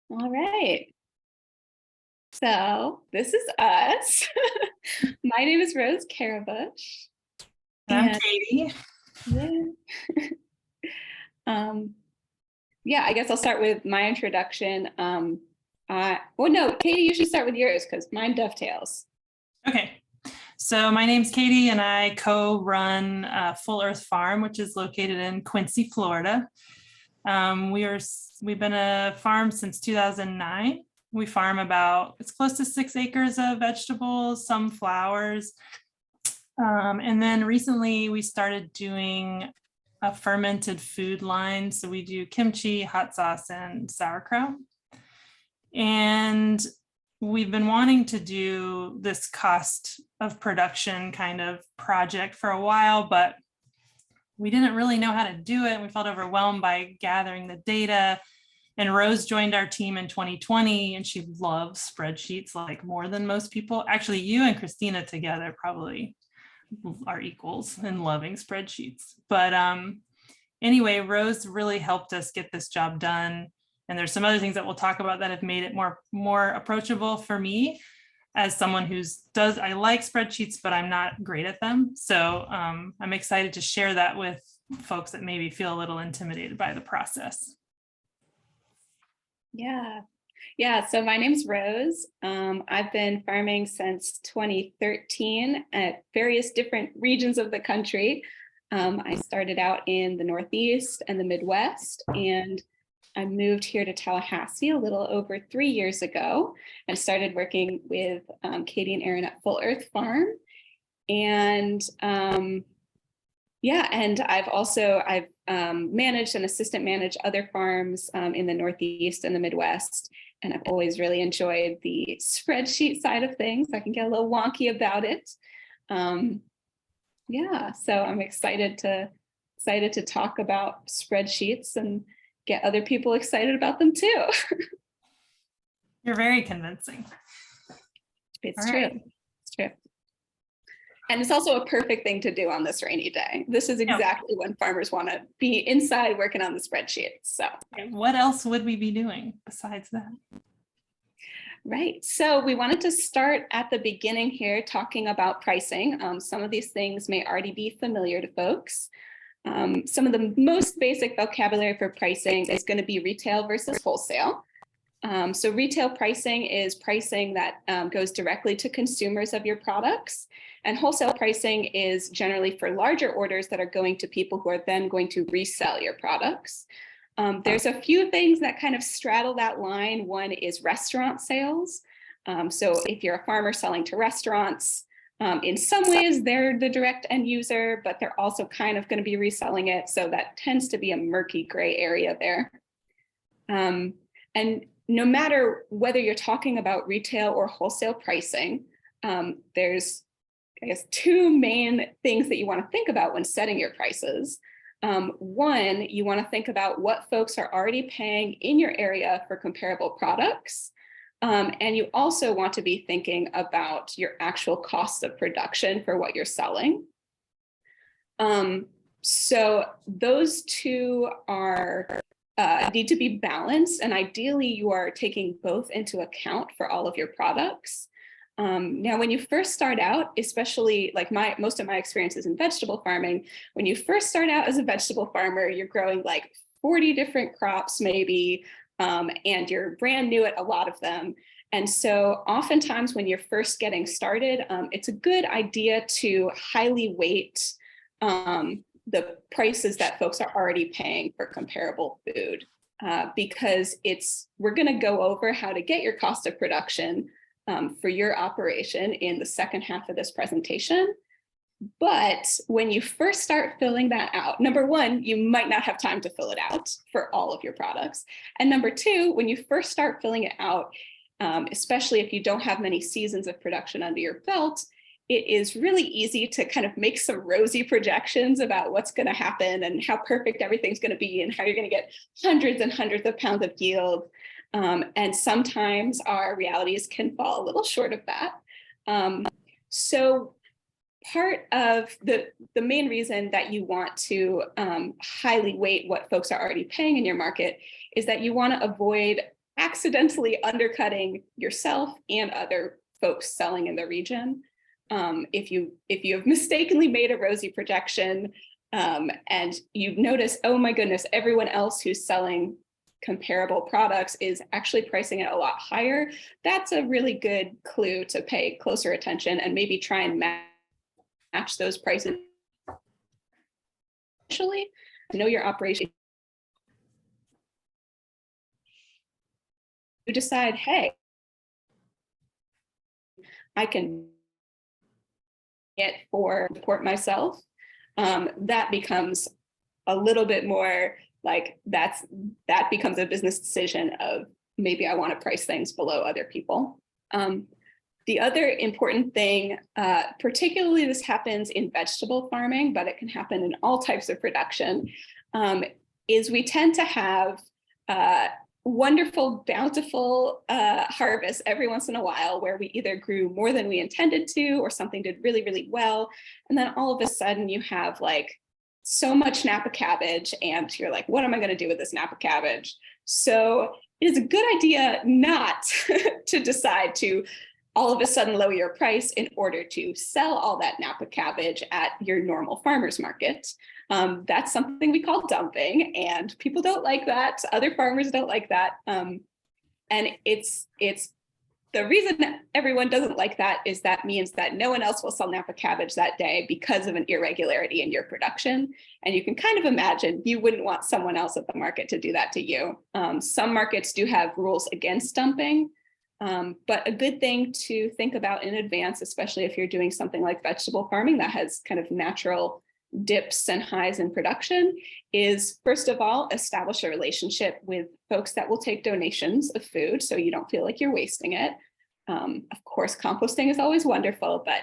All right. So this is us. My name is Rose Karabush. I'm Katie. Yeah. Yeah, I guess I'll start with my introduction. Well, no, Katie, you should start with yours because mine dovetails. Okay. So my name's Katie and I co-run Full Earth Farm, which is located in Quincy, Florida. We've been a farm since 2009. We farm it's close to 6 acres of vegetables, some flowers. And then recently we started doing a fermented food line. So we do kimchi, hot sauce, and sauerkraut. And we've been wanting to do this cost of production kind of project for a while, but we didn't really know how to do it. We felt overwhelmed by gathering the data. And Rose joined our team in 2020, and she loves spreadsheets like more than most people. Actually, you and Christina together probably are equals in loving spreadsheets. But anyway, Rose really helped us get this job done. And there's some other things that we'll talk about that have made it more approachable for me as someone I like spreadsheets, but I'm not great at them. So I'm excited to share that with folks that maybe feel a little intimidated by the process. Yeah. So my name's Rose. I've been farming since 2013 at various different regions of the country. I started out in the Northeast and the Midwest, and I moved here to Tallahassee a little over 3 years ago and started working with Katie and Aaron at Full Earth Farm. And and I've managed and assistant managed other farms in the Northeast and the Midwest. And I've always really enjoyed the spreadsheet side of things. I can get a little wonky about it. So I'm excited to talk about spreadsheets and get other people excited about them too. You're very convincing. It's true. Right. It's true. And it's also a perfect thing to do on this rainy day. This is exactly when farmers want to be inside working on the spreadsheet. So what else would we be doing besides that? Right. So we wanted to start at the beginning here talking about pricing. Some of these things may already be familiar to folks. Some of the most basic vocabulary for pricing is going to be retail versus wholesale. So retail pricing is pricing that goes directly to consumers of your products. And wholesale pricing is generally for larger orders that are going to people who are then going to resell your products. There's a few things that kind of straddle that line. One is restaurant sales. So if you're a farmer selling to restaurants, in some ways they're the direct end user, but they're also kind of going to be reselling it. So that tends to be a murky gray area there. And no matter whether you're talking about retail or wholesale pricing, there's, I guess, two main things that you want to think about when setting your prices. One, you want to think about what folks are already paying in your area for comparable products. And you also want to be thinking about your actual cost of production for what you're selling. So those two need to be balanced, and ideally you are taking both into account for all of your products. Now, when you first start out, especially like most of my experiences in vegetable farming, when you first start out as a vegetable farmer, you're growing like 40 different crops maybe, and you're brand new at a lot of them. And so oftentimes when you're first getting started, it's a good idea to highly weight the prices that folks are already paying for comparable food, because we're going to go over how to get your cost of production for your operation in the second half of this presentation. But when you first start filling that out, number one, you might not have time to fill it out for all of your products. And number two, when you first start filling it out, especially if you don't have many seasons of production under your belt, it is really easy to kind of make some rosy projections about what's going to happen and how perfect everything's going to be and how you're going to get hundreds and hundreds of pounds of yield. And sometimes our realities can fall a little short of that. So part of the main reason that you want to highly weight what folks are already paying in your market is that you want to avoid accidentally undercutting yourself and other folks selling in the region. If you have mistakenly made a rosy projection and you've noticed, oh my goodness, everyone else who's selling comparable products is actually pricing it a lot higher, that's a really good clue to pay closer attention and maybe try and match those prices. Initially, know your operation. You decide, hey, I can get for support myself. That becomes a little bit more like that becomes a business decision of maybe I want to price things below other people. The other important thing, particularly this happens in vegetable farming, but it can happen in all types of production, is we tend to have wonderful, bountiful harvests every once in a while where we either grew more than we intended to or something did really, really well. And then all of a sudden you have like so much Napa cabbage and you're like, what am I going to do with this Napa cabbage? So it is a good idea not to decide to all of a sudden lower your price in order to sell all that Napa cabbage at your normal farmer's market. That's something we call dumping, and people don't like that. Other farmers don't like that. And it's the reason that everyone doesn't like that is that means that no one else will sell Napa cabbage that day because of an irregularity in your production. And you can kind of imagine you wouldn't want someone else at the market to do that to you. Some markets do have rules against dumping. But a good thing to think about in advance, especially if you're doing something like vegetable farming that has kind of natural dips and highs in production, is first of all, establish a relationship with folks that will take donations of food so you don't feel like you're wasting it. Of course, composting is always wonderful, but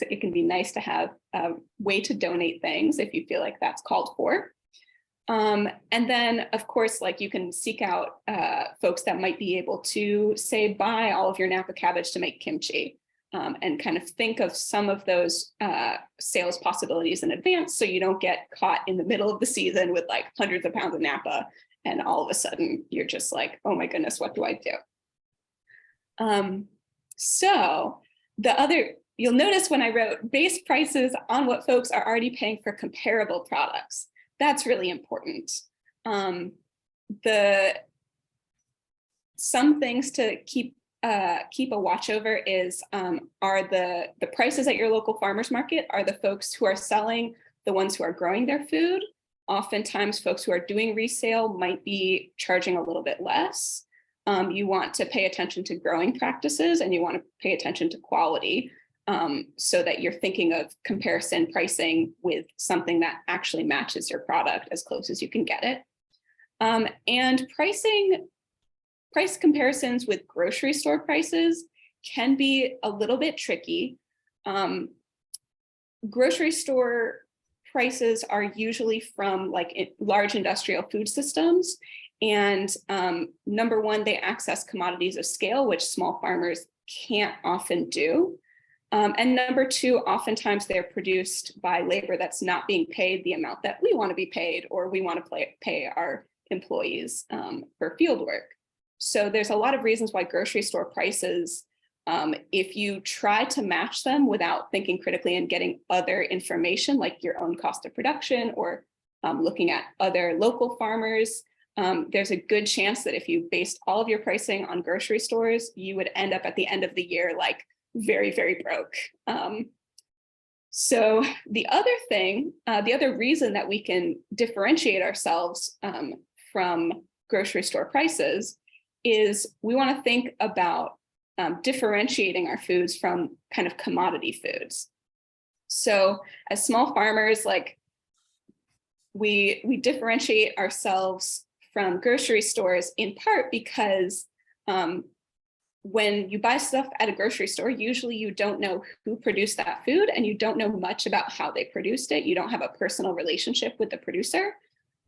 it can be nice to have a way to donate things if you feel like that's called for. And then, of course, like you can seek out folks that might be able to say, buy all of your Napa cabbage to make kimchi, and kind of think of some of those sales possibilities in advance so you don't get caught in the middle of the season with like hundreds of pounds of Napa and all of a sudden you're just like, oh my goodness, what do I do? So you'll notice when I wrote base prices on what folks are already paying for comparable products. That's really important. Some things to keep a watch over is are the prices at your local farmers market, are the folks who are selling the ones who are growing their food. Oftentimes folks who are doing resale might be charging a little bit less. You want to pay attention to growing practices and you want to pay attention to quality. So that you're thinking of comparison pricing with something that actually matches your product as close as you can get it. And price comparisons with grocery store prices can be a little bit tricky. Grocery store prices are usually from like large industrial food systems. And number one, they access commodities of scale, which small farmers can't often do. And number two, oftentimes they're produced by labor that's not being paid the amount that we want to be paid, or we want to pay our employees for field work. So there's a lot of reasons why grocery store prices, if you try to match them without thinking critically and getting other information like your own cost of production or looking at other local farmers, there's a good chance that if you based all of your pricing on grocery stores, you would end up at the end of the year like very, very broke. So the other reason that we can differentiate ourselves from grocery store prices is we want to think about differentiating our foods from kind of commodity foods. So as small farmers, like we differentiate ourselves from grocery stores in part because when you buy stuff at a grocery store, usually you don't know who produced that food and you don't know much about how they produced it. You don't have a personal relationship with the producer.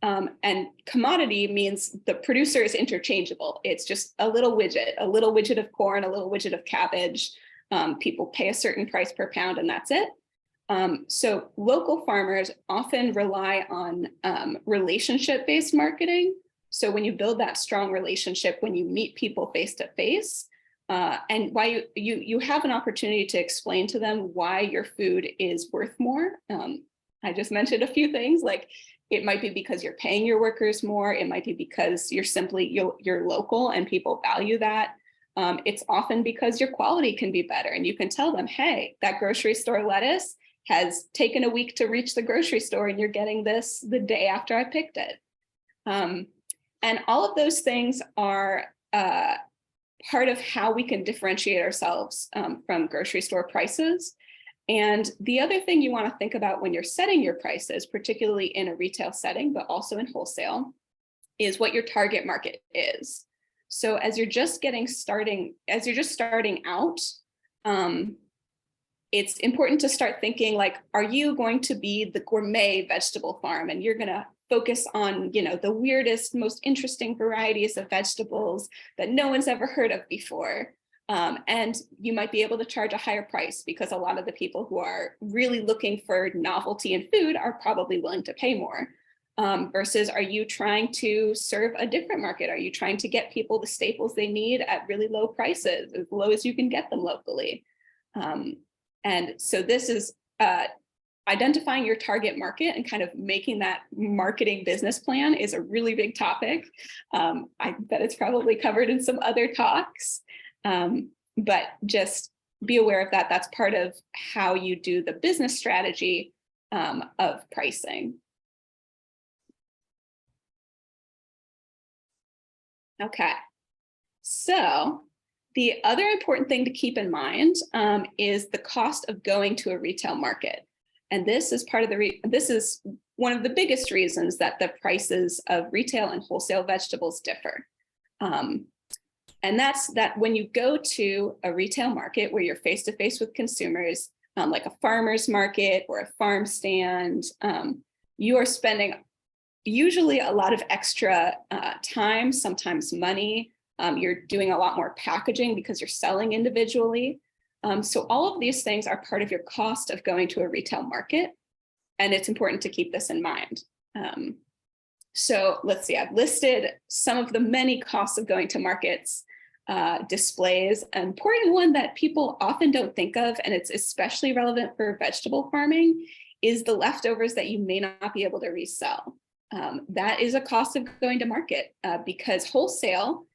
And commodity means the producer is interchangeable. It's just a little widget of corn, a little widget of cabbage. People pay a certain price per pound and that's it. So local farmers often rely on relationship-based marketing. So when you build that strong relationship, when you meet people face to face, and why you have an opportunity to explain to them why your food is worth more. I just mentioned a few things, like it might be because you're paying your workers more. It might be because you're local and people value that. It's often because your quality can be better, and you can tell them, hey, that grocery store lettuce has taken a week to reach the grocery store and you're getting this the day after I picked it. And all of those things are part of how we can differentiate ourselves from grocery store prices. And the other thing you want to think about when you're setting your prices, particularly in a retail setting, but also in wholesale, is what your target market is. So as you're just starting out, it's important to start thinking like, are you going to be the gourmet vegetable farm and you're going to focus on, the weirdest, most interesting varieties of vegetables that no one's ever heard of before? And you might be able to charge a higher price because a lot of the people who are really looking for novelty in food are probably willing to pay more. Versus, are you trying to serve a different market? Are you trying to get people the staples they need at really low prices, as low as you can get them locally? And so this is identifying your target market and kind of making that marketing business plan is a really big topic. I bet it's probably covered in some other talks, but just be aware of that. That's part of how you do the business strategy of pricing. Okay, so the other important thing to keep in mind is the cost of going to a retail market. And this is this is one of the biggest reasons that the prices of retail and wholesale vegetables differ. And that's that when you go to a retail market where you're face to face with consumers, like a farmer's market or a farm stand, you are spending usually a lot of extra time, sometimes money. You're doing a lot more packaging because you're selling individually. So all of these things are part of your cost of going to a retail market. And it's important to keep this in mind. So let's see, I've listed some of the many costs of going to markets. Displays. An important one that people often don't think of, and it's especially relevant for vegetable farming, is the leftovers that you may not be able to resell. That is a cost of going to market because wholesale,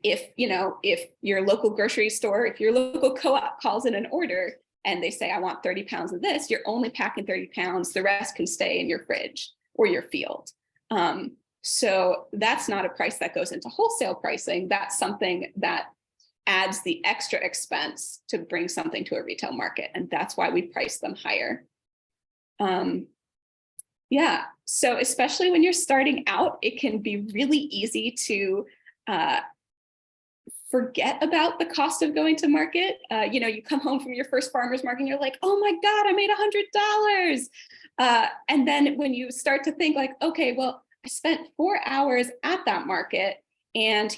if your local grocery store, if your local co-op calls in an order and they say, I want 30 pounds of this, you're only packing 30 pounds, the rest can stay in your fridge or your field. So that's not a price that goes into wholesale pricing. That's something that adds the extra expense to bring something to a retail market. And that's why we price them higher. Yeah, so especially when you're starting out, it can be really easy to forget about the cost of going to market. You come home from your first farmer's market and you're like, oh my God, I made $100. And then when you start to think like, okay, well, I spent 4 hours at that market and,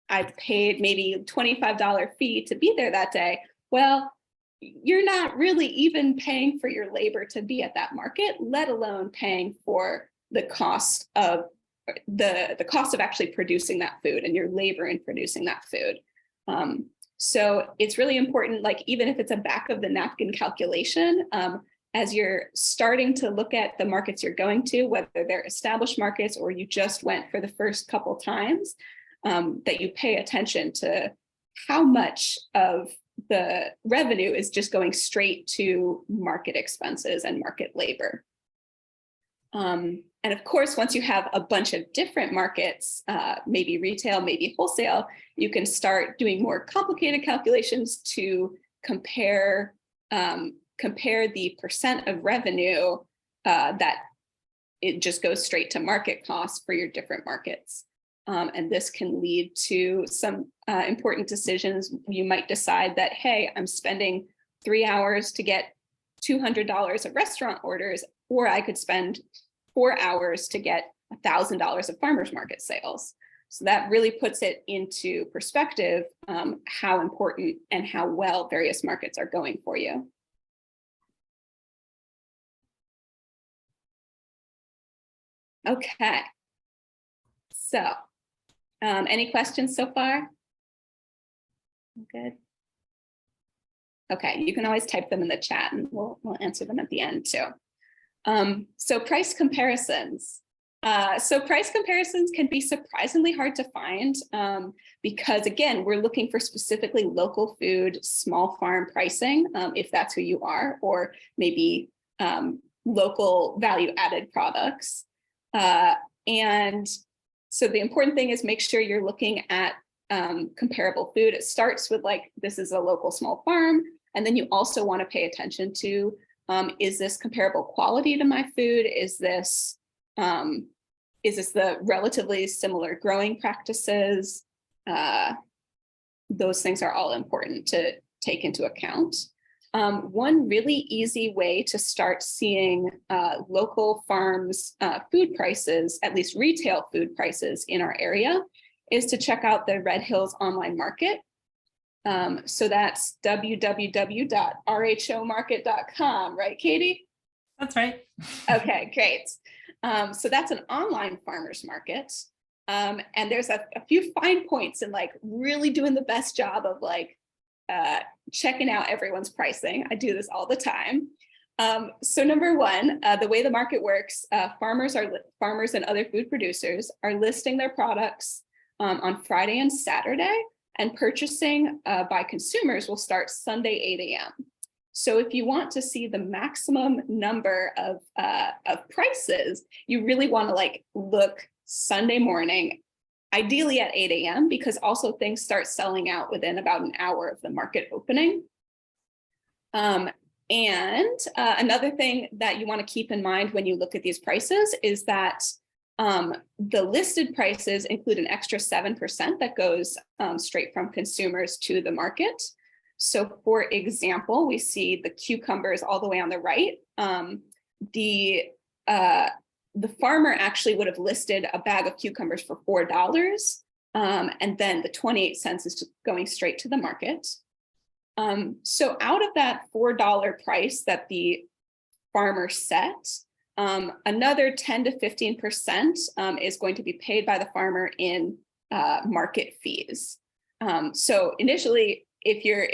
I paid maybe $25 fee to be there that day. Well, you're not really even paying for your labor to be at that market, let alone paying for the cost of the cost of actually producing that food and your labor in producing that food. So it's really important, like even if it's a back of the napkin calculation, as you're starting to look at the markets you're going to, whether they're established markets or you just went for the first couple times, that you pay attention to how much of the revenue is just going straight to market expenses and market labor. And of course, once you have a bunch of different markets, maybe retail, maybe wholesale, you can start doing more complicated calculations to compare the percent of revenue that it just goes straight to market costs for your different markets. And this can lead to some important decisions. You might decide that, hey, I'm spending 3 hours to get $200 of restaurant orders, or I could spend 4 hours to get $1,000 of farmers market sales. So that really puts it into perspective, how important and how well various markets are going for you. Okay. So, any questions so far? Good. Okay, you can always type them in the chat and we'll answer them at the end too. So price comparisons. So price comparisons can be surprisingly hard to find because again, we're looking for specifically local food, small farm pricing, if that's who you are, or maybe local value added products. And so the important thing is make sure you're looking at comparable food. It starts with like, this is a local small farm. And then you also want to pay attention to, is this comparable quality to my food? Is this the relatively similar growing practices? Those things are all important to take into account. One really easy way to start seeing local farms food prices, at least retail food prices in our area, is to check out the Red Hills online market. So that's www.rhomarket.com, right, Katie? That's right. Okay, great. So that's an online farmers market. And there's a few fine points in like really doing the best job of like checking out everyone's pricing. I do this all the time. So number one, the way the market works, farmers and other food producers are listing their products on Friday and Saturday, and purchasing by consumers will start Sunday 8 a.m. So if you want to see the maximum number of prices, you really want to like look Sunday morning, ideally at 8 a.m. because also things start selling out within about an hour of the market opening. And another thing that you want to keep in mind when you look at these prices is that the listed prices include an extra 7% that goes straight from consumers to the market. So for example, we see the cucumbers all the way on the right. The farmer actually would have listed a bag of cucumbers for $4, and then the 28 cents is going straight to the market. So out of that $4 price that the farmer set, another 10 to 15% is going to be paid by the farmer in market fees. So initially, if you're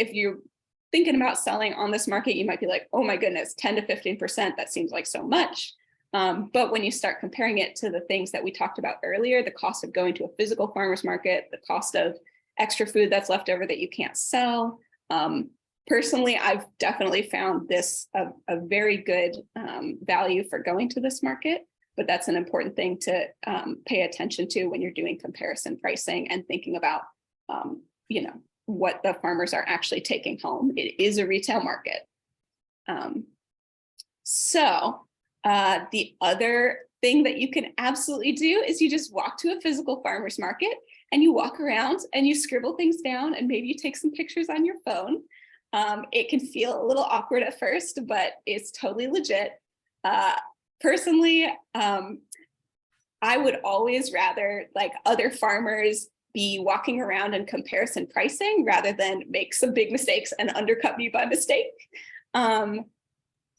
thinking about selling on this market, you might be like, oh my goodness, 10 to 15%, that seems like so much. But when you start comparing it to the things that we talked about earlier, the cost of going to a physical farmer's market, the cost of extra food that's left over that you can't sell. Personally, I've definitely found this a very good value for going to this market, but that's an important thing to pay attention to when you're doing comparison pricing and thinking about, what the farmers are actually taking home. It is a retail market. So the other thing that you can absolutely do is you just walk to a physical farmer's market and you walk around and you scribble things down and maybe you take some pictures on your phone. It can feel a little awkward at first, but it's totally legit. Personally, I would always rather like other farmers be walking around in comparison pricing rather than make some big mistakes and undercut me by mistake.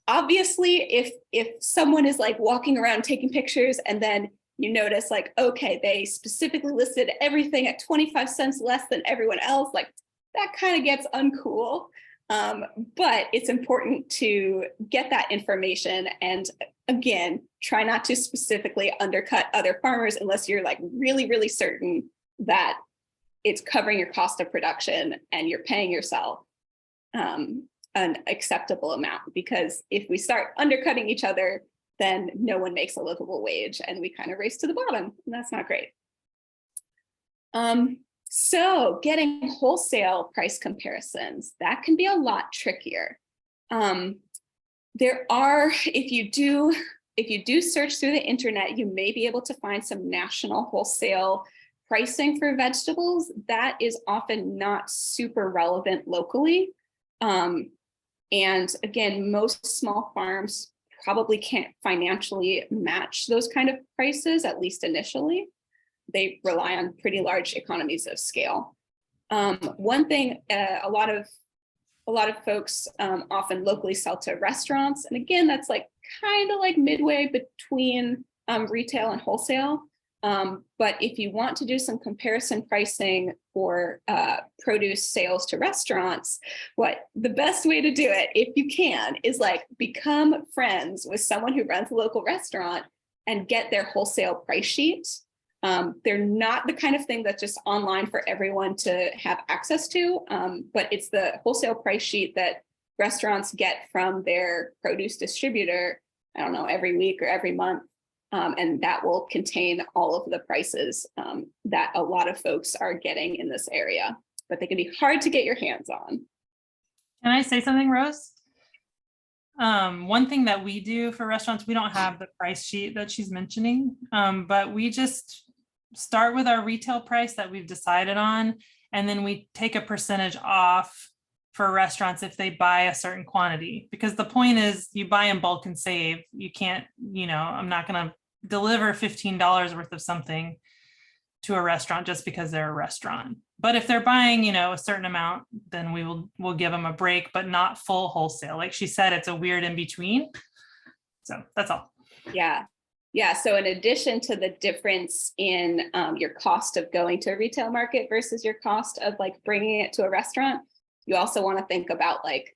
Obviously, if someone is like walking around taking pictures and then you notice like, okay, they specifically listed everything at 25 cents less than everyone else, like that kind of gets uncool. But it's important to get that information and again, try not to specifically undercut other farmers unless you're like really, really certain that it's covering your cost of production and you're paying yourself an acceptable amount. Because if we start undercutting each other, then no one makes a livable wage and we kind of race to the bottom. And that's not great. So getting wholesale price comparisons, that can be a lot trickier. There are, if you do search through the internet, you may be able to find some national wholesale pricing for vegetables. That is often not super relevant locally. And again, most small farms probably can't financially match those kind of prices, at least initially. They rely on pretty large economies of scale. One thing, a lot of folks often locally sell to restaurants. And again, that's like kind of like midway between retail and wholesale. But if you want to do some comparison pricing for produce sales to restaurants, the best way to do it, if you can, is like become friends with someone who runs a local restaurant and get their wholesale price sheet. They're not the kind of thing that's just online for everyone to have access to, but it's the wholesale price sheet that restaurants get from their produce distributor, I don't know, every week or every month. And that will contain all of the prices that a lot of folks are getting in this area, but they can be hard to get your hands on. Can I say something, Rose? One thing that we do for restaurants, we don't have the price sheet that she's mentioning, but we just start with our retail price that we've decided on, and then we take a percentage off for restaurants if they buy a certain quantity, because the point is you buy in bulk and save. You can't, I'm not going to deliver $15 worth of something to a restaurant just because they're a restaurant. But if they're buying, a certain amount, then we'll give them a break, but not full wholesale. Like she said, it's a weird in between. So that's all. Yeah. Yeah. So in addition to the difference in your cost of going to a retail market versus your cost of like bringing it to a restaurant, you also want to think about like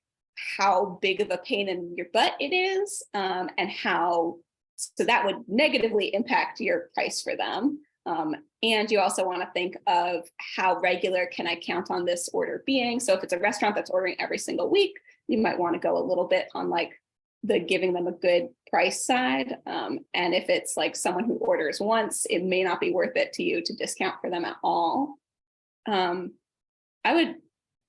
how big of a pain in your butt it is, and so that would negatively impact your price for them. And you also want to think of how regular can I count on this order being? So if it's a restaurant that's ordering every single week, you might want to go a little bit on like the giving them a good price side. And if it's like someone who orders once, it may not be worth it to you to discount for them at all.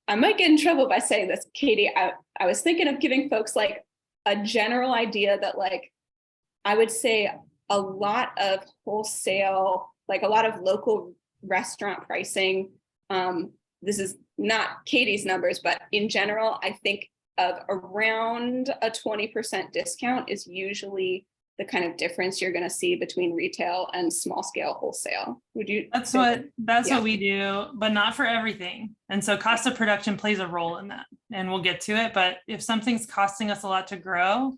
I might get in trouble by saying this, Katie. I was thinking of giving folks like a general idea that like, I would say a lot of wholesale, like a lot of local restaurant pricing, this is not Katie's numbers, but in general, I think of around a 20% discount is usually the kind of difference you're going to see between retail and small scale wholesale. Would you? That's what we do, but not for everything. And so cost of production plays a role in that, and we'll get to it. But if something's costing us a lot to grow,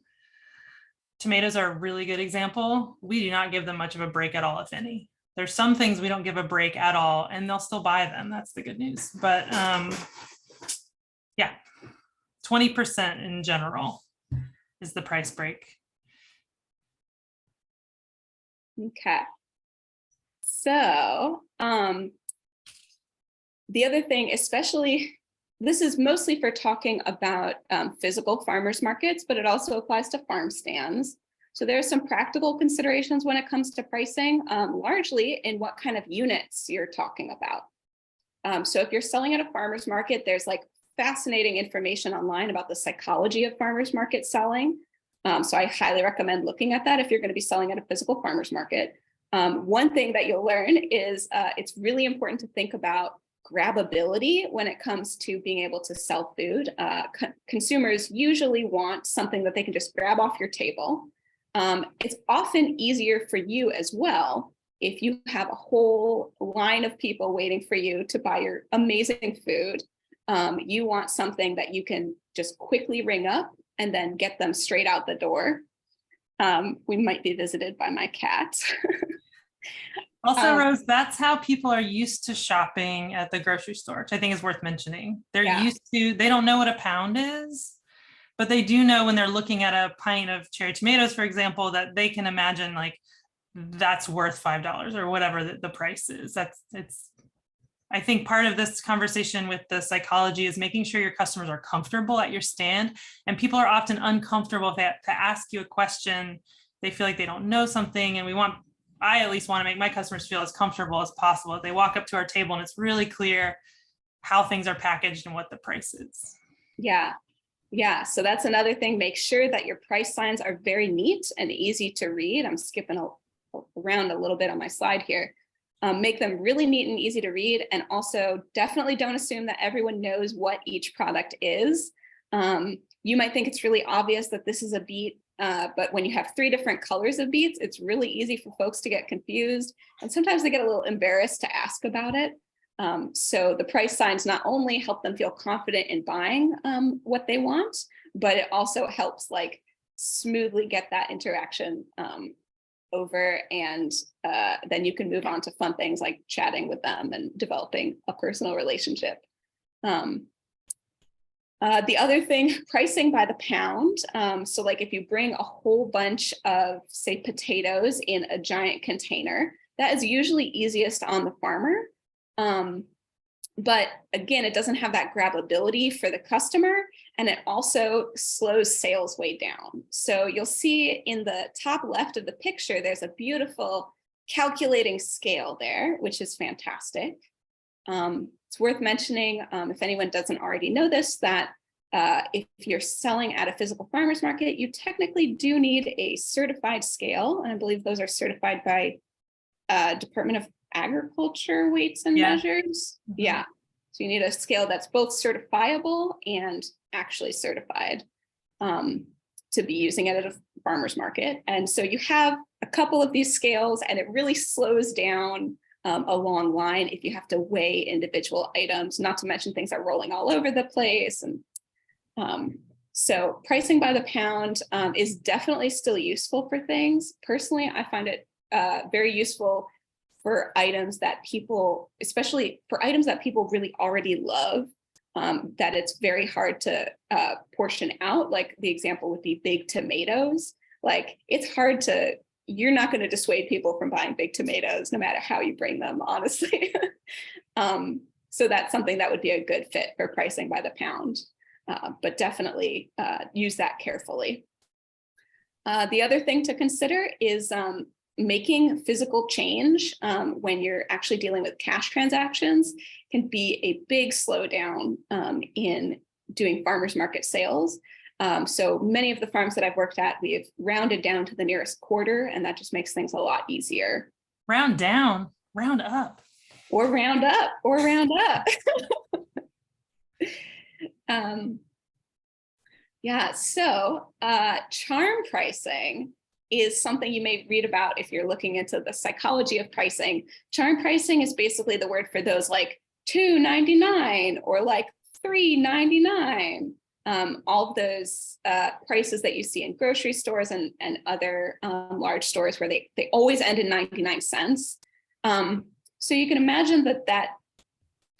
tomatoes are a really good example. We do not give them much of a break at all, if any. There's some things we don't give a break at all, and they'll still buy them. That's the good news. But yeah, 20% in general is the price break. Okay. So the other thing, especially, this is mostly for talking about physical farmers markets, but it also applies to farm stands. So there are some practical considerations when it comes to pricing, largely in what kind of units you're talking about. So if you're selling at a farmer's market, there's like fascinating information online about the psychology of farmers market selling. So I highly recommend looking at that if you're going to be selling at a physical farmers market. One thing that you'll learn is it's really important to think about grabbability when it comes to being able to sell food. Consumers usually want something that they can just grab off your table. It's often easier for you as well if you have a whole line of people waiting for you to buy your amazing food. You want something that you can just quickly ring up and then get them straight out the door. We might be visited by my cat. Also, Rose, that's how people are used to shopping at the grocery store, which I think is worth mentioning. They're used to, they don't know what a pound is, but they do know when they're looking at a pint of cherry tomatoes, for example, that they can imagine like that's worth $5 or whatever the price is. I think part of this conversation with the psychology is making sure your customers are comfortable at your stand, and people are often uncomfortable if they have to ask you a question. They feel like they don't know something, and I at least want to make my customers feel as comfortable as possible. If they walk up to our table and it's really clear how things are packaged and what the price is. Yeah. So that's another thing. Make sure that your price signs are very neat and easy to read. I'm skipping around a little bit on my slide here. Make them really neat and easy to read. And also definitely don't assume that everyone knows what each product is. You might think it's really obvious that this is a beet, but when you have 3 different colors of beets, it's really easy for folks to get confused. And sometimes they get a little embarrassed to ask about it. So the price signs not only help them feel confident in buying what they want, but it also helps like smoothly get that interaction over, and then you can move on to fun things like chatting with them and developing a personal relationship. The other thing, pricing by the pound. So like if you bring a whole bunch of, say, potatoes in a giant container, that is usually easiest on the farmer. But again, it doesn't have that grabability for the customer, and it also slows sales way down. So you'll see in the top left of the picture, there's a beautiful calculating scale there, which is fantastic. It's worth mentioning, if anyone doesn't already know this, that if you're selling at a physical farmer's market, you technically do need a certified scale. And I believe those are certified by Department of Agriculture weights and measures. Mm-hmm. Yeah. So you need a scale that's both certifiable and actually certified to be using it at a farmer's market. And so you have a couple of these scales, and it really slows down a long line if you have to weigh individual items, not to mention things are rolling all over the place. And so pricing by the pound is definitely still useful for things. Personally, I find it very useful for items that people, especially for items that people really already love, that it's very hard to portion out. Like the example would be big tomatoes. Like it's hard to, you're not going to dissuade people from buying big tomatoes, no matter how you bring them, honestly. So that's something that would be a good fit for pricing by the pound, but definitely use that carefully. The other thing to consider is making physical change when you're actually dealing with cash transactions can be a big slowdown in doing farmers market sales. So many of the farms that I've worked at, we've rounded down to the nearest quarter, and that just makes things a lot easier. Round down, round up. Or round up, or round up. Yeah, so charm pricing is something you may read about if you're looking into the psychology of pricing. Charm pricing is basically the word for those like $2.99 or like $3.99. All of those prices that you see in grocery stores and other large stores where they always end in 99 cents. So you can imagine that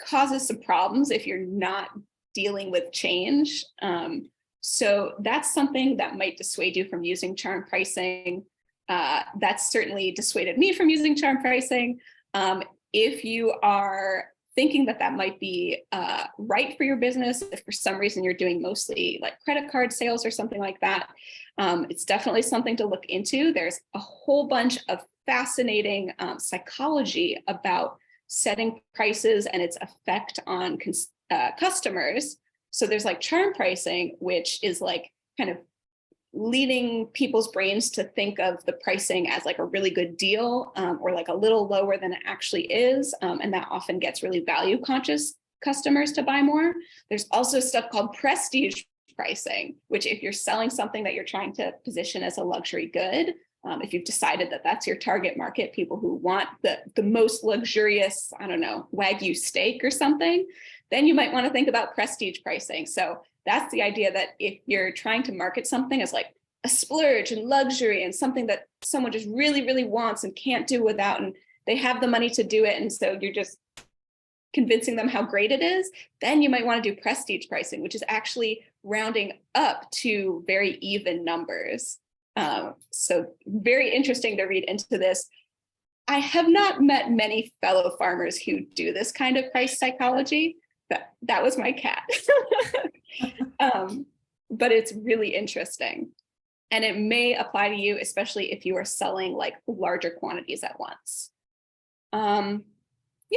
causes some problems if you're not dealing with change. So that's something that might dissuade you from using charm pricing. That's certainly dissuaded me from using charm pricing. If you are thinking that might be right for your business, if for some reason you're doing mostly like credit card sales or something like that, it's definitely something to look into. There's a whole bunch of fascinating psychology about setting prices and its effect on customers. So there's like charm pricing, which is like kind of leading people's brains to think of the pricing as like a really good deal or like a little lower than it actually is. And that often gets really value conscious customers to buy more. There's also stuff called prestige pricing, which if you're selling something that you're trying to position as a luxury good, if you've decided that that's your target market, people who want the most luxurious, I don't know, Wagyu steak or something, then you might want to think about prestige pricing. So that's the idea that if you're trying to market something as like a splurge and luxury and something that someone just really, really wants and can't do without, and they have the money to do it, and so you're just convincing them how great it is, then you might want to do prestige pricing, which is actually rounding up to very even numbers. So very interesting to read into this. I have not met many fellow farmers who do this kind of price psychology. That was my cat. But it's really interesting. And it may apply to you, especially if you are selling like larger quantities at once. Yeah,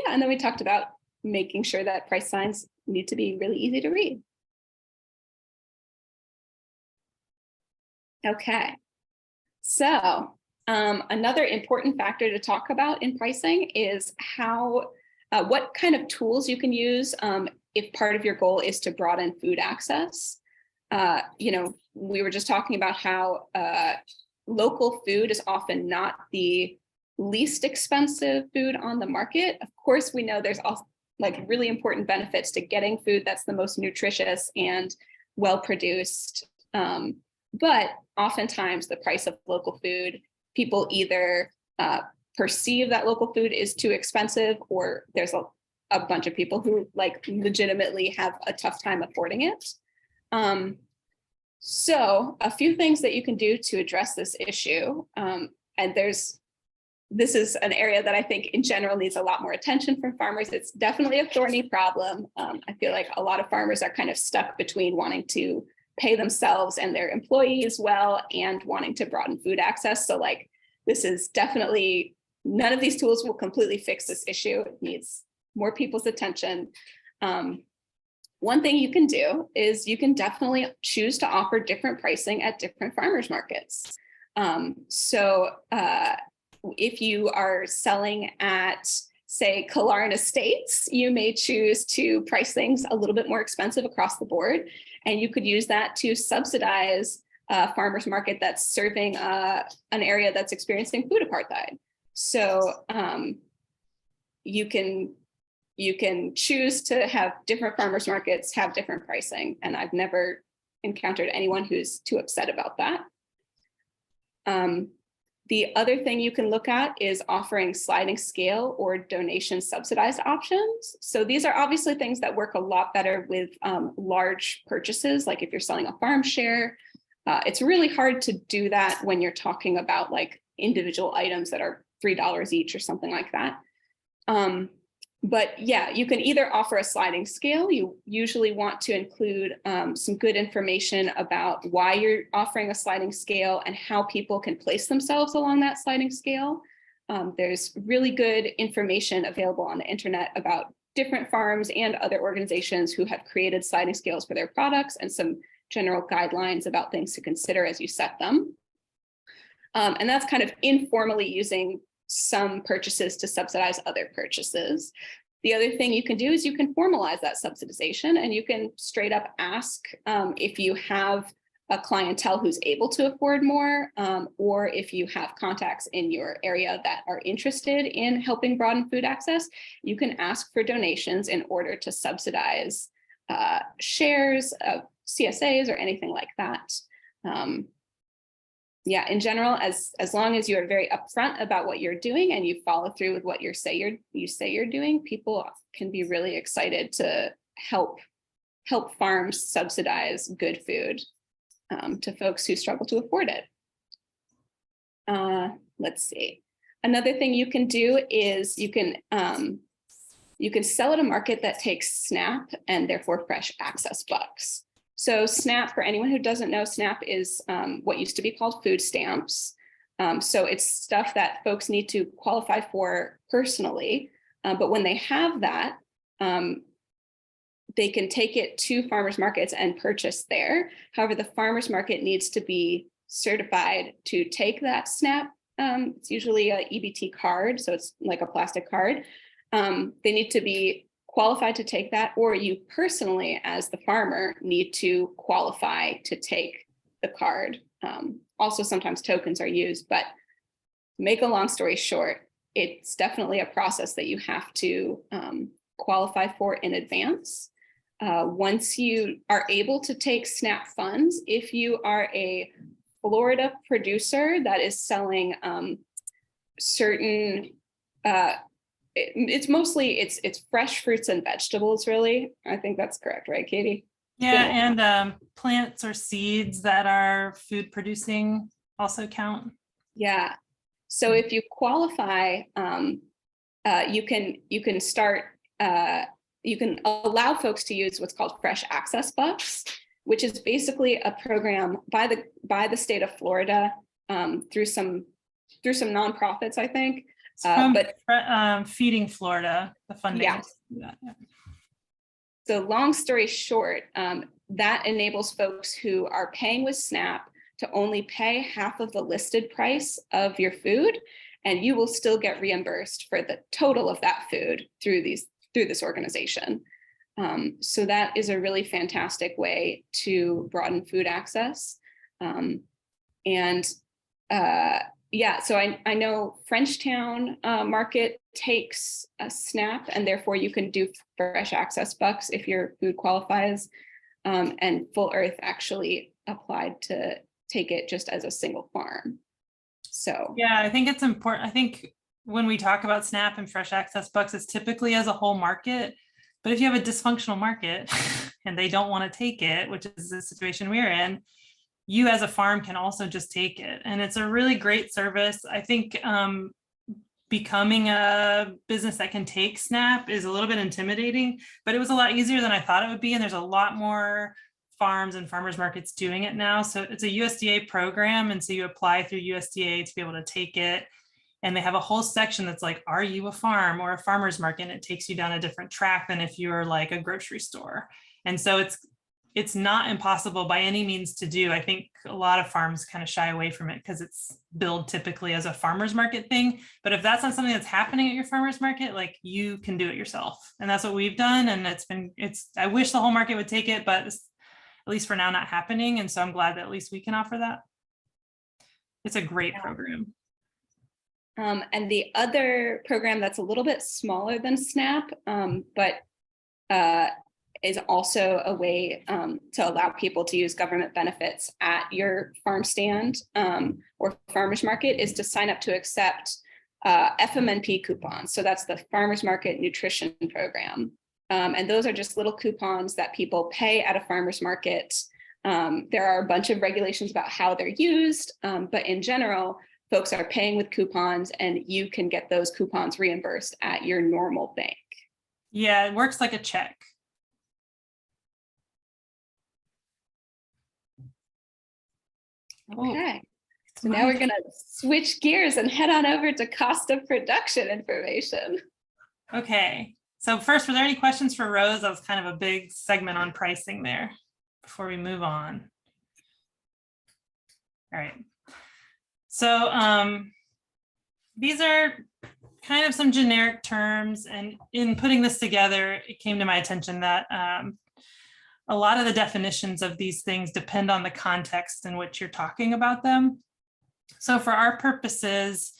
and then we talked about making sure that price signs need to be really easy to read. Okay. So another important factor to talk about in pricing is how what kind of tools you can use if part of your goal is to broaden food access. You know, we were just talking about how local food is often not the least expensive food on the market. Of course, we know there's also like really important benefits to getting food that's the most nutritious and well produced. But oftentimes the price of local food people either perceive that local food is too expensive, or there's a bunch of people who like legitimately have a tough time affording it. So a few things that you can do to address this issue, and this is an area that I think in general needs a lot more attention from farmers. It's definitely a thorny problem. I feel like a lot of farmers are kind of stuck between wanting to pay themselves and their employees well and wanting to broaden food access. So like, this is definitely, none of these tools will completely fix this issue. It needs more people's attention. One thing you can do is you can definitely choose to offer different pricing at different farmers markets. If you are selling at, say, Killearn Estates, you may choose to price things a little bit more expensive across the board. And you could use that to subsidize a farmer's market that's serving an area that's experiencing food apartheid. So you can choose to have different farmers markets have different pricing. And I've never encountered anyone who's too upset about that. The other thing you can look at is offering sliding scale or donation subsidized options. So these are obviously things that work a lot better with large purchases, like if you're selling a farm share. It's really hard to do that when you're talking about like individual items that are $3 each or something like that. But yeah, you can either offer a sliding scale. You usually want to include some good information about why you're offering a sliding scale and how people can place themselves along that sliding scale. There's really good information available on the internet about different farms and other organizations who have created sliding scales for their products and some general guidelines about things to consider as you set them. And that's kind of informally using some purchases to subsidize other purchases. The other thing you can do is you can formalize that subsidization, and you can straight up ask if you have a clientele who's able to afford more, or if you have contacts in your area that are interested in helping broaden food access, you can ask for donations in order to subsidize shares of CSAs or anything like that. Yeah, in general, as long as you are very upfront about what you're doing and you follow through with what you say you're doing, people can be really excited to help farms subsidize good food to folks who struggle to afford it. Let's see. Another thing you can do is you can sell at a market that takes SNAP and therefore fresh access bucks. So SNAP, for anyone who doesn't know, SNAP is what used to be called food stamps. So it's stuff that folks need to qualify for personally. But when they have that, they can take it to farmers markets and purchase there. However, the farmers market needs to be certified to take that SNAP. It's usually a EBT card, so it's like a plastic card. They need to be qualified to take that, or you personally, as the farmer, need to qualify to take the card. Also, sometimes tokens are used, but to make a long story short, it's definitely a process that you have to qualify for in advance. Once you are able to take SNAP funds, if you are a Florida producer that is selling certain it's fresh fruits and vegetables, really. I think that's correct, right, Katie? Yeah, and plants or seeds that are food producing also count. Yeah. So if you qualify, you can start. You can allow folks to use what's called fresh access bucks, which is basically a program by the state of Florida through some nonprofits, I think. Feeding Florida, the funding. Yeah. Yeah. So long story short, that enables folks who are paying with SNAP to only pay half of the listed price of your food, and you will still get reimbursed for the total of that food through this organization. So that is a really fantastic way to broaden food access. Yeah, so I know Frenchtown Market takes a SNAP, and therefore you can do fresh access bucks if your food qualifies. And Full Earth actually applied to take it just as a single farm. So Yeah, I think it's important. I think when we talk about SNAP and fresh access bucks, it's typically as a whole market. But if you have a dysfunctional market and they don't want to take it, which is the situation we're in, you as a farm can also just take it. And it's a really great service. I think becoming a business that can take SNAP is a little bit intimidating, but it was a lot easier than I thought it would be. And there's a lot more farms and farmers markets doing it now. So it's a USDA program. And so you apply through USDA to be able to take it. And they have a whole section that's like, are you a farm or a farmer's market? And it takes you down a different track than if you're like a grocery store. And so it's not impossible by any means to do. I think a lot of farms kind of shy away from it because it's billed typically as a farmer's market thing. But if that's not something that's happening at your farmer's market, like you can do it yourself. And that's what we've done. And I wish the whole market would take it, but it's, at least for now, not happening. And so I'm glad that at least we can offer that. It's a great program. And the other program that's a little bit smaller than SNAP, but is also a way to allow people to use government benefits at your farm stand or farmers market is to sign up to accept FMNP coupons. So that's the Farmers Market Nutrition Program. And those are just little coupons that people pay at a farmer's market. There are a bunch of regulations about how they're used, but in general, folks are paying with coupons and you can get those coupons reimbursed at your normal bank. Yeah, it works like a check. Okay, so now we're going to switch gears and head on over to cost of production information. Okay, so first, were there any questions for Rose? That was kind of a big segment on pricing there before we move on. All right. So these are kind of some generic terms, and in putting this together, it came to my attention that a lot of the definitions of these things depend on the context in which you're talking about them. So for our purposes,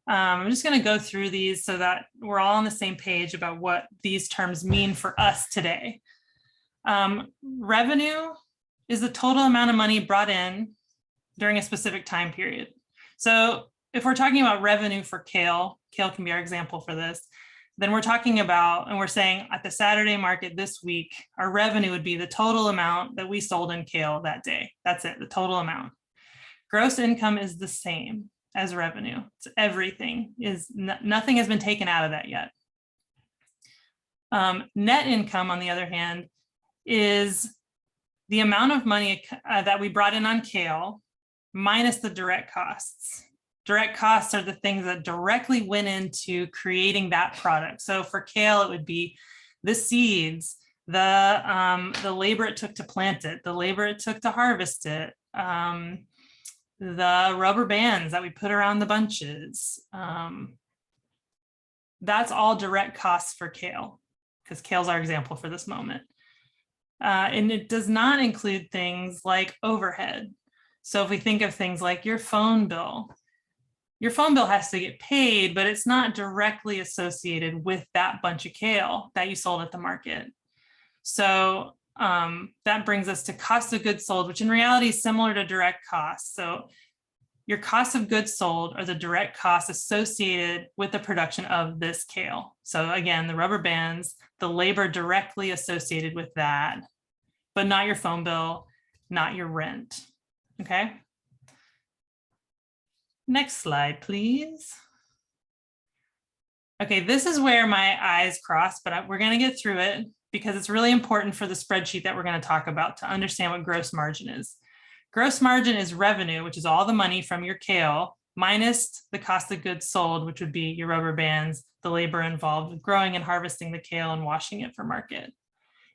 I'm just going to go through these so that we're all on the same page about what these terms mean for us today. Revenue is the total amount of money brought in during a specific time period. So if we're talking about revenue for kale can be our example for this, then we're talking about, and we're saying at the Saturday market this week, our revenue would be the total amount that we sold in kale that day. That's it, the total amount. Gross income is the same as revenue. It's everything, nothing has been taken out of that yet. Net income, on the other hand, is the amount of money that we brought in on kale minus the direct costs. Direct costs are the things that directly went into creating that product. So for kale, it would be the seeds, the labor it took to plant it, the labor it took to harvest it, the rubber bands that we put around the bunches. That's all direct costs for kale, because kale's our example for this moment. And it does not include things like overhead. So if we think of things like your phone bill has to get paid, but it's not directly associated with that bunch of kale that you sold at the market. So that brings us to cost of goods sold, which in reality is similar to direct costs. So your cost of goods sold are the direct costs associated with the production of this kale. So again, the rubber bands, the labor directly associated with that, but not your phone bill, not your rent. Okay. Next slide, please. Okay, this is where my eyes cross, but we're going to get through it because it's really important for the spreadsheet that we're going to talk about to understand what gross margin is. Gross margin is revenue, which is all the money from your kale, minus the cost of goods sold, which would be your rubber bands, the labor involved with growing and harvesting the kale and washing it for market.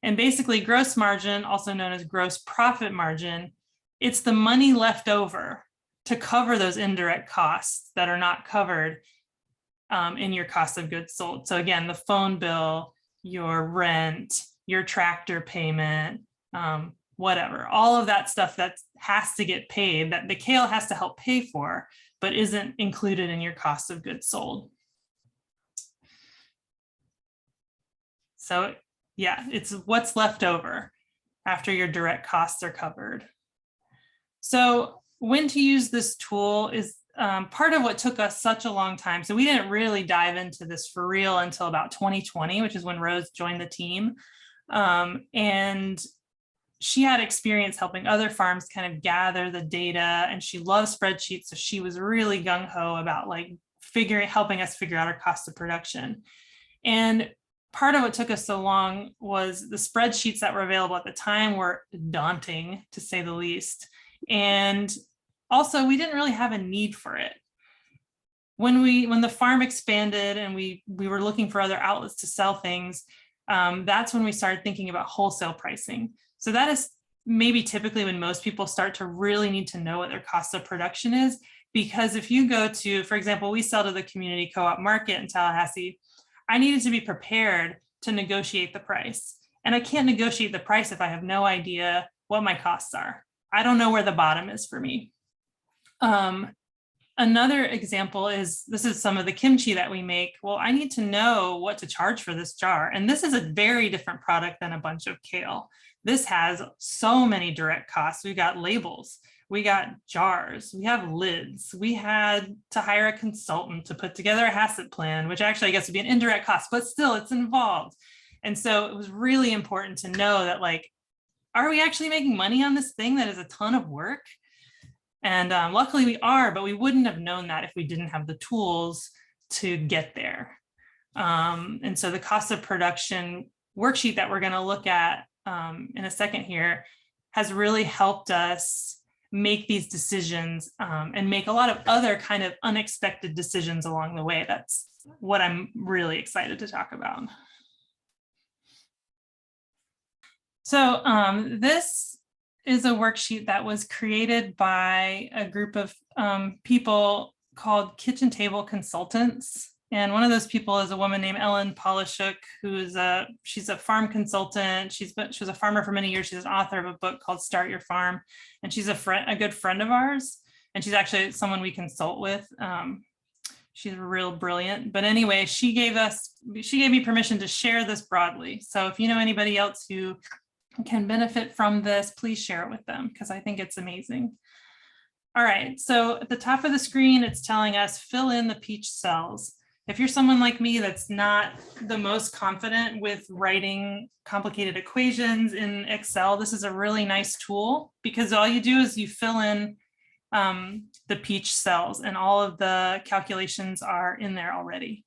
And basically, gross margin, also known as gross profit margin, it's the money left over to cover those indirect costs that are not covered in your cost of goods sold. So again, the phone bill, your rent, your tractor payment, whatever, all of that stuff that has to get paid, that the kale has to help pay for, but isn't included in your cost of goods sold. So yeah, it's what's left over after your direct costs are covered. So when to use this tool is part of what took us such a long time. So we didn't really dive into this for real until about 2020, which is when Rose joined the team. And she had experience helping other farms kind of gather the data, and she loves spreadsheets. So she was really gung-ho about like helping us figure out our cost of production. And part of what took us so long was the spreadsheets that were available at the time were daunting, to say the least. And also, we didn't really have a need for it. When the farm expanded and we were looking for other outlets to sell things, that's when we started thinking about wholesale pricing. So that is maybe typically when most people start to really need to know what their cost of production is. Because if you go to, for example, we sell to the community co-op market in Tallahassee, I needed to be prepared to negotiate the price. And I can't negotiate the price if I have no idea what my costs are. I don't know where the bottom is for me. Another example is, this is some of the kimchi that we make. Well, I need to know what to charge for this jar. And this is a very different product than a bunch of kale. This has so many direct costs. We've got labels, we got jars, we have lids. We had to hire a consultant to put together a HACCP plan, which actually I guess would be an indirect cost, but still it's involved. And so it was really important to know that, like, are we actually making money on this thing that is a ton of work? And luckily we are, but we wouldn't have known that if we didn't have the tools to get there. And so the cost of production worksheet that we're going to look at in a second here has really helped us make these decisions and make a lot of other kind of unexpected decisions along the way. That's what I'm really excited to talk about. So this is a worksheet that was created by a group of people called Kitchen Table Consultants. And one of those people is a woman named Ellen Polishuk, she's a farm consultant. She was a farmer for many years. She's an author of a book called Start Your Farm. And she's a good friend of ours. And she's actually someone we consult with. She's real brilliant. But anyway, she gave me permission to share this broadly. So if you know anybody else who can benefit from this, please share it with them, because I think it's amazing. All right, so at the top of the screen, it's telling us fill in the peach cells. If you're someone like me that's not the most confident with writing complicated equations in Excel, this is a really nice tool, because all you do is you fill in the peach cells and all of the calculations are in there already.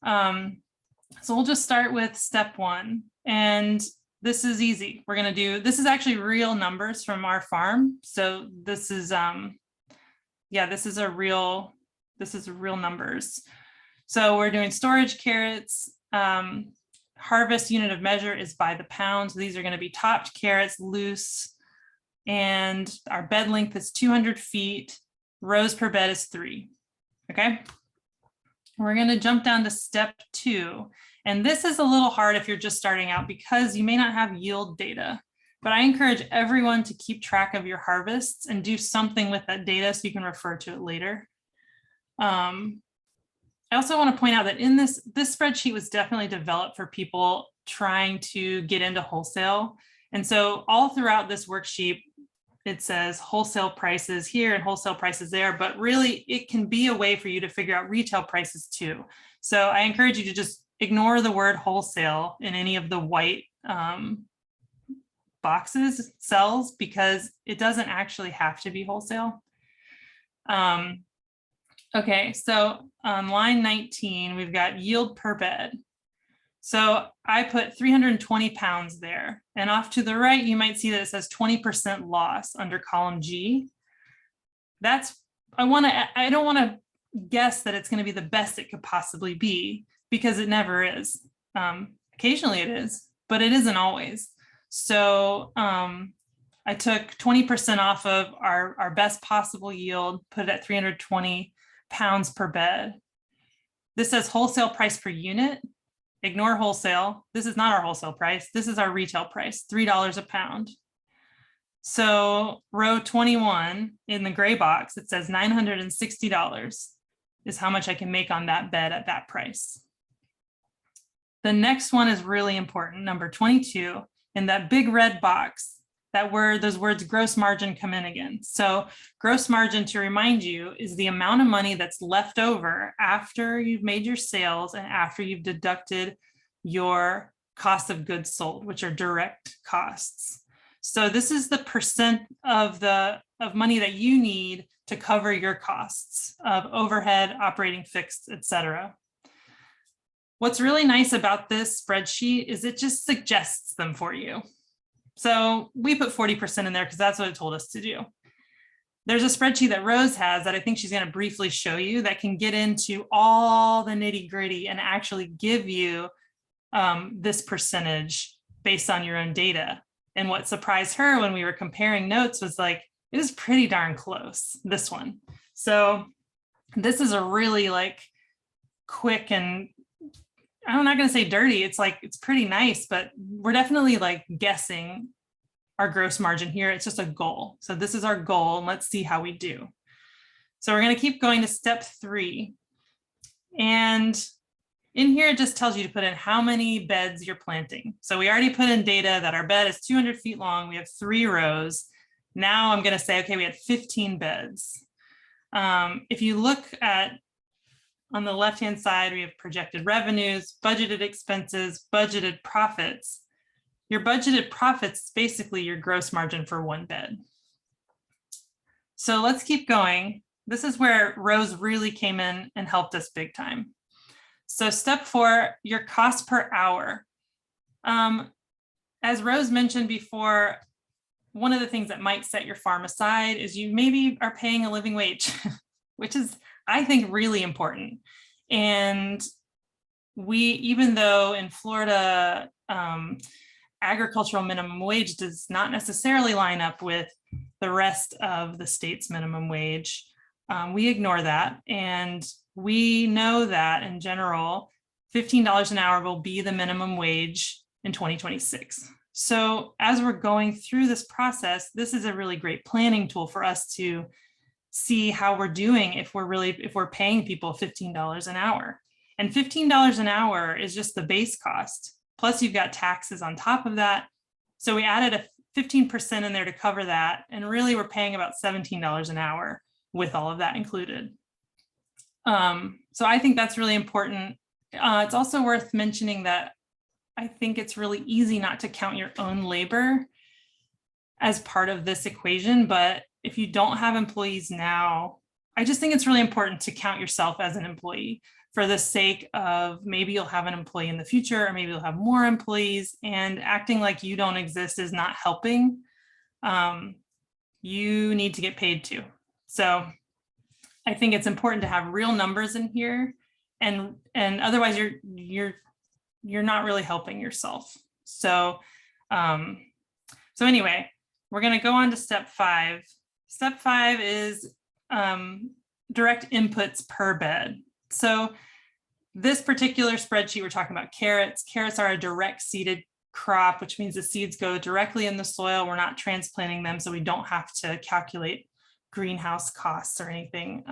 So we'll just start with step one. And this is easy. This is actually real numbers from our farm. So this is, this is real numbers. So we're doing storage carrots. Harvest unit of measure is by the pound. So these are going to be topped carrots, loose. And our bed length is 200 feet. Rows per bed is 3. Okay. We're going to jump down to step 2. And this is a little hard if you're just starting out, because you may not have yield data, but I encourage everyone to keep track of your harvests and do something with that data so you can refer to it later. I also want to point out that in this spreadsheet was definitely developed for people trying to get into wholesale. And so all throughout this worksheet, it says wholesale prices here and wholesale prices there, but really it can be a way for you to figure out retail prices too. So I encourage you to just ignore the word wholesale in any of the white cells, because it doesn't actually have to be wholesale. Okay, so on line 19, we've got yield per bed. So I put 320 pounds there, and off to the right, you might see that it says 20% loss under column G. I don't want to guess that it's going to be the best it could possibly be, because it never is. Occasionally it is, but it isn't always. So I took 20% off of our best possible yield, put it at 320 pounds per bed. This says wholesale price per unit. Ignore wholesale. This is not our wholesale price. This is our retail price, $3 a pound. So row 21 in the gray box, it says $960 is how much I can make on that bed at that price. The next one is really important, number 22. In that big red box, those words gross margin come in again. So gross margin, to remind you, is the amount of money that's left over after you've made your sales and after you've deducted your cost of goods sold, which are direct costs. So this is the percent of money that you need to cover your costs of overhead, operating fixed, etc. What's really nice about this spreadsheet is it just suggests them for you. So we put 40% in there because that's what it told us to do. There's a spreadsheet that Rose has that I think she's going to briefly show you that can get into all the nitty gritty and actually give you this percentage based on your own data. And what surprised her when we were comparing notes was like, it is pretty darn close, this one. So this is a really like quick and I'm not going to say dirty. It's like, it's pretty nice, but we're definitely like guessing our gross margin here. It's just a goal. So this is our goal and let's see how we do. So we're going to keep going to step 3. And in here, it just tells you to put in how many beds you're planting. So we already put in data that our bed is 200 feet long. We have 3 rows. Now I'm going to say, okay, we had 15 beds. If you look at on the left-hand side, we have projected revenues, budgeted expenses, budgeted profits. Your budgeted profits is basically your gross margin for one bed. So let's keep going. This is where Rose really came in and helped us big time. So step 4, your cost per hour. As Rose mentioned before, one of the things that might set your farm aside is you maybe are paying a living wage, which is, I think, really important. And even though in Florida, agricultural minimum wage does not necessarily line up with the rest of the state's minimum wage, we ignore that. And we know that in general, $15 an hour will be the minimum wage in 2026. So as we're going through this process, this is a really great planning tool for us to see how we're doing if we're paying people $15 an hour. And $15 an hour is just the base cost. Plus you've got taxes on top of that. So we added a 15% in there to cover that. And really we're paying about $17 an hour with all of that included. So I think that's really important. It's also worth mentioning that I think it's really easy not to count your own labor as part of this equation, but if you don't have employees now, I just think it's really important to count yourself as an employee for the sake of maybe you'll have an employee in the future, or maybe you'll have more employees, and acting like you don't exist is not helping. You need to get paid too. So I think it's important to have real numbers in here, and otherwise you're not really helping yourself. So anyway, we're going to go on to step 5. Step 5 is direct inputs per bed. So this particular spreadsheet, we're talking about carrots. Carrots are a direct seeded crop, which means the seeds go directly in the soil. We're not transplanting them, so we don't have to calculate greenhouse costs or anything.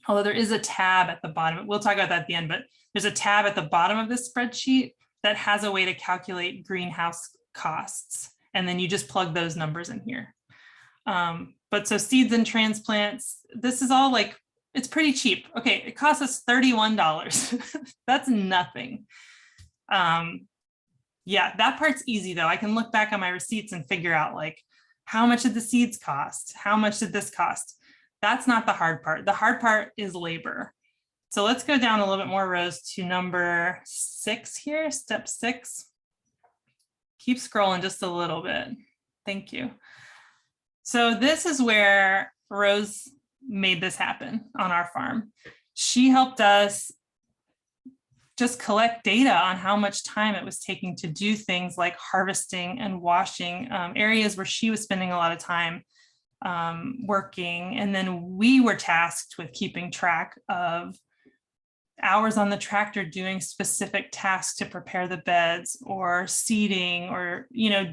Although there is a tab at the bottom. We'll talk about that at the end, but there's a tab at the bottom of this spreadsheet that has a way to calculate greenhouse costs. And then you just plug those numbers in here. But so seeds and transplants, this is all like, it's pretty cheap. Okay, it costs us $31. That's nothing. Yeah, that part's easy though. I can look back on my receipts and figure out like, how much did the seeds cost? How much did this cost? That's not the hard part. The hard part is labor. So let's go down a little bit more, Rose, to number 6 here, step 6. Keep scrolling just a little bit. Thank you. So this is where Rose made this happen on our farm. She helped us just collect data on how much time it was taking to do things like harvesting and washing, areas where she was spending a lot of time working. And then we were tasked with keeping track of hours on the tractor doing specific tasks to prepare the beds or seeding, or,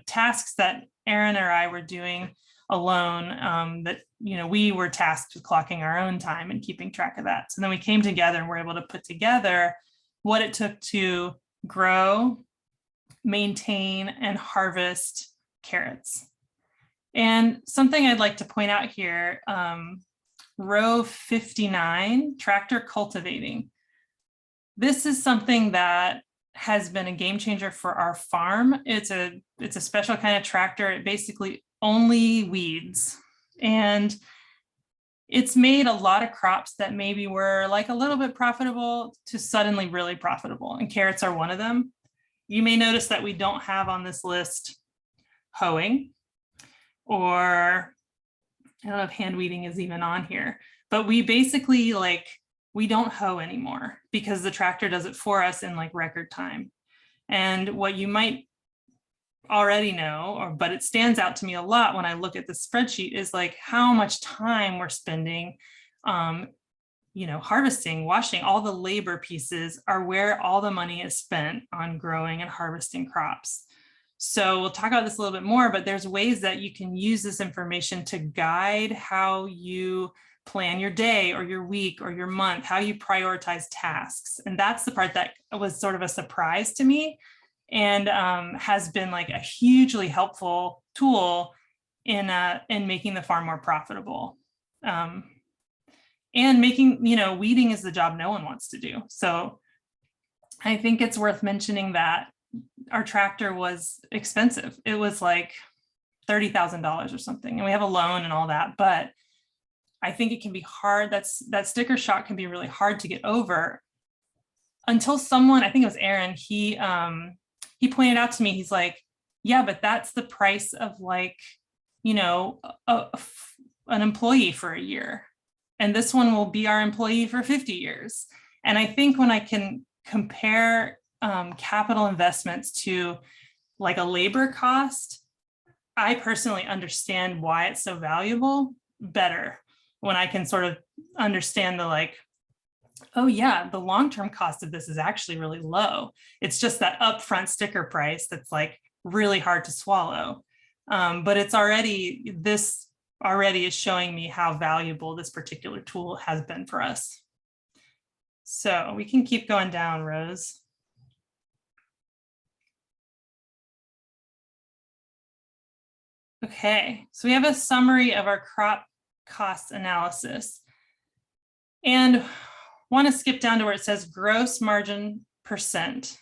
tasks that Erin or I were doing alone, that, we were tasked with clocking our own time and keeping track of that. So then we came together and were able to put together what it took to grow, maintain, and harvest carrots. And something I'd like to point out here, row 59, tractor cultivating. This is something that has been a game changer for our farm. It's a special kind of tractor. It basically only weeds. And it's made a lot of crops that maybe were like a little bit profitable to suddenly really profitable. And carrots are one of them. You may notice that we don't have on this list hoeing, or I don't know if hand weeding is even on here, but we basically we don't hoe anymore because the tractor does it for us in like record time. And what you might already know, but it stands out to me a lot when I look at the spreadsheet, is like how much time we're spending, harvesting, washing. All the labor pieces are where all the money is spent on growing and harvesting crops. So we'll talk about this a little bit more, but there's ways that you can use this information to guide how you plan your day or your week or your month, how you prioritize tasks. And that's the part that was sort of a surprise to me, and has been like a hugely helpful tool in making the farm more profitable. And making, weeding is the job no one wants to do. So I think it's worth mentioning that our tractor was expensive. It was like $30,000 or something. And we have a loan and all that, but I think it can be hard. That sticker shock can be really hard to get over until someone, I think it was Aaron, he pointed out to me, he's like, yeah, but that's the price of like, an employee for a year. And this one will be our employee for 50 years. And I think when I can compare capital investments to like a labor cost, I personally understand why it's so valuable better when I can sort of understand the oh yeah, the long-term cost of this is actually really low. It's just that upfront sticker price that's like really hard to swallow. But this already is showing me how valuable this particular tool has been for us. So we can keep going down, Rose. Okay, so we have a summary of our crop cost analysis, and want to skip down to where it says gross margin percent.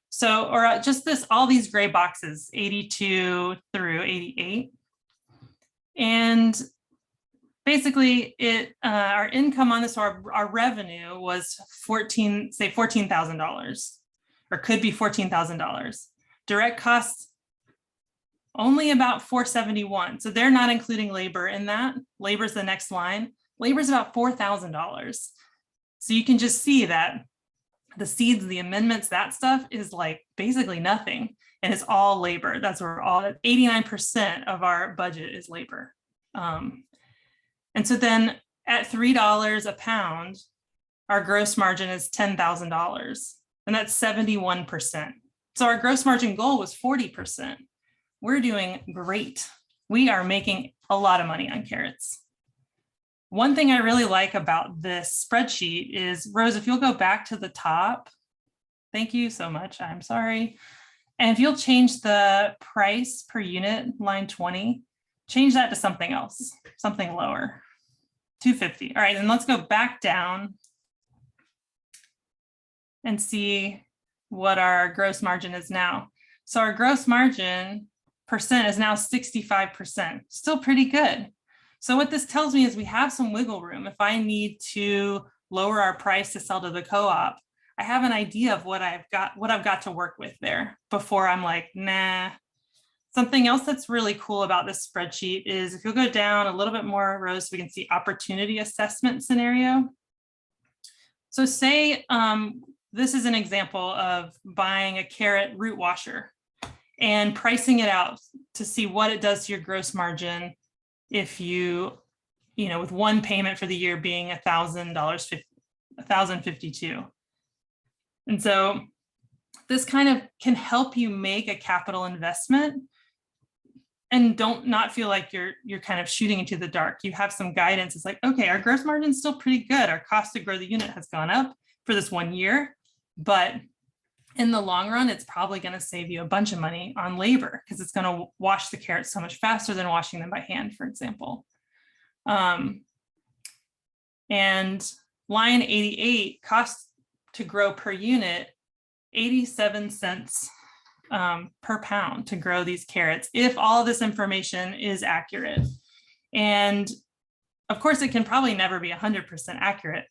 So, or just all these gray boxes, 82 through 88. And basically our income on this, or our revenue was $14,000, or could be $14,000. Direct costs, only about 471. So they're not including labor in that. Labor is the next line. Labor is about $4,000. So you can just see that the seeds, the amendments, that stuff is like basically nothing. And it's all labor. That's where 89% of our budget is labor. And so then at $3 a pound, our gross margin is $10,000, and that's 71%. So our gross margin goal was 40%. We're doing great. We are making a lot of money on carrots. One thing I really like about this spreadsheet is, Rose, if you'll go back to the top, thank you so much, I'm sorry. And if you'll change the price per unit, line 20, change that to something else, something lower, 250. All right, and let's go back down and see what our gross margin is now. So our gross margin percent is now 65%, still pretty good. So what this tells me is we have some wiggle room. If I need to lower our price to sell to the co-op, I have an idea of what I've got to work with there before I'm like, nah. Something else that's really cool about this spreadsheet is if you'll go down a little bit more, Rose, we can see opportunity assessment scenario. So say this is an example of buying a carrot root washer and pricing it out to see what it does to your gross margin if with one payment for the year being $1,052. And so this kind of can help you make a capital investment and not feel like you're kind of shooting into the dark. You have some guidance. It's like, okay, our gross margin is still pretty good. Our cost to grow the unit has gone up for this 1 year, but in the long run, it's probably going to save you a bunch of money on labor because it's going to wash the carrots so much faster than washing them by hand, for example. And line 88, cost to grow per unit, 87 cents per pound to grow these carrots, if all of this information is accurate. And of course, it can probably never be 100% accurate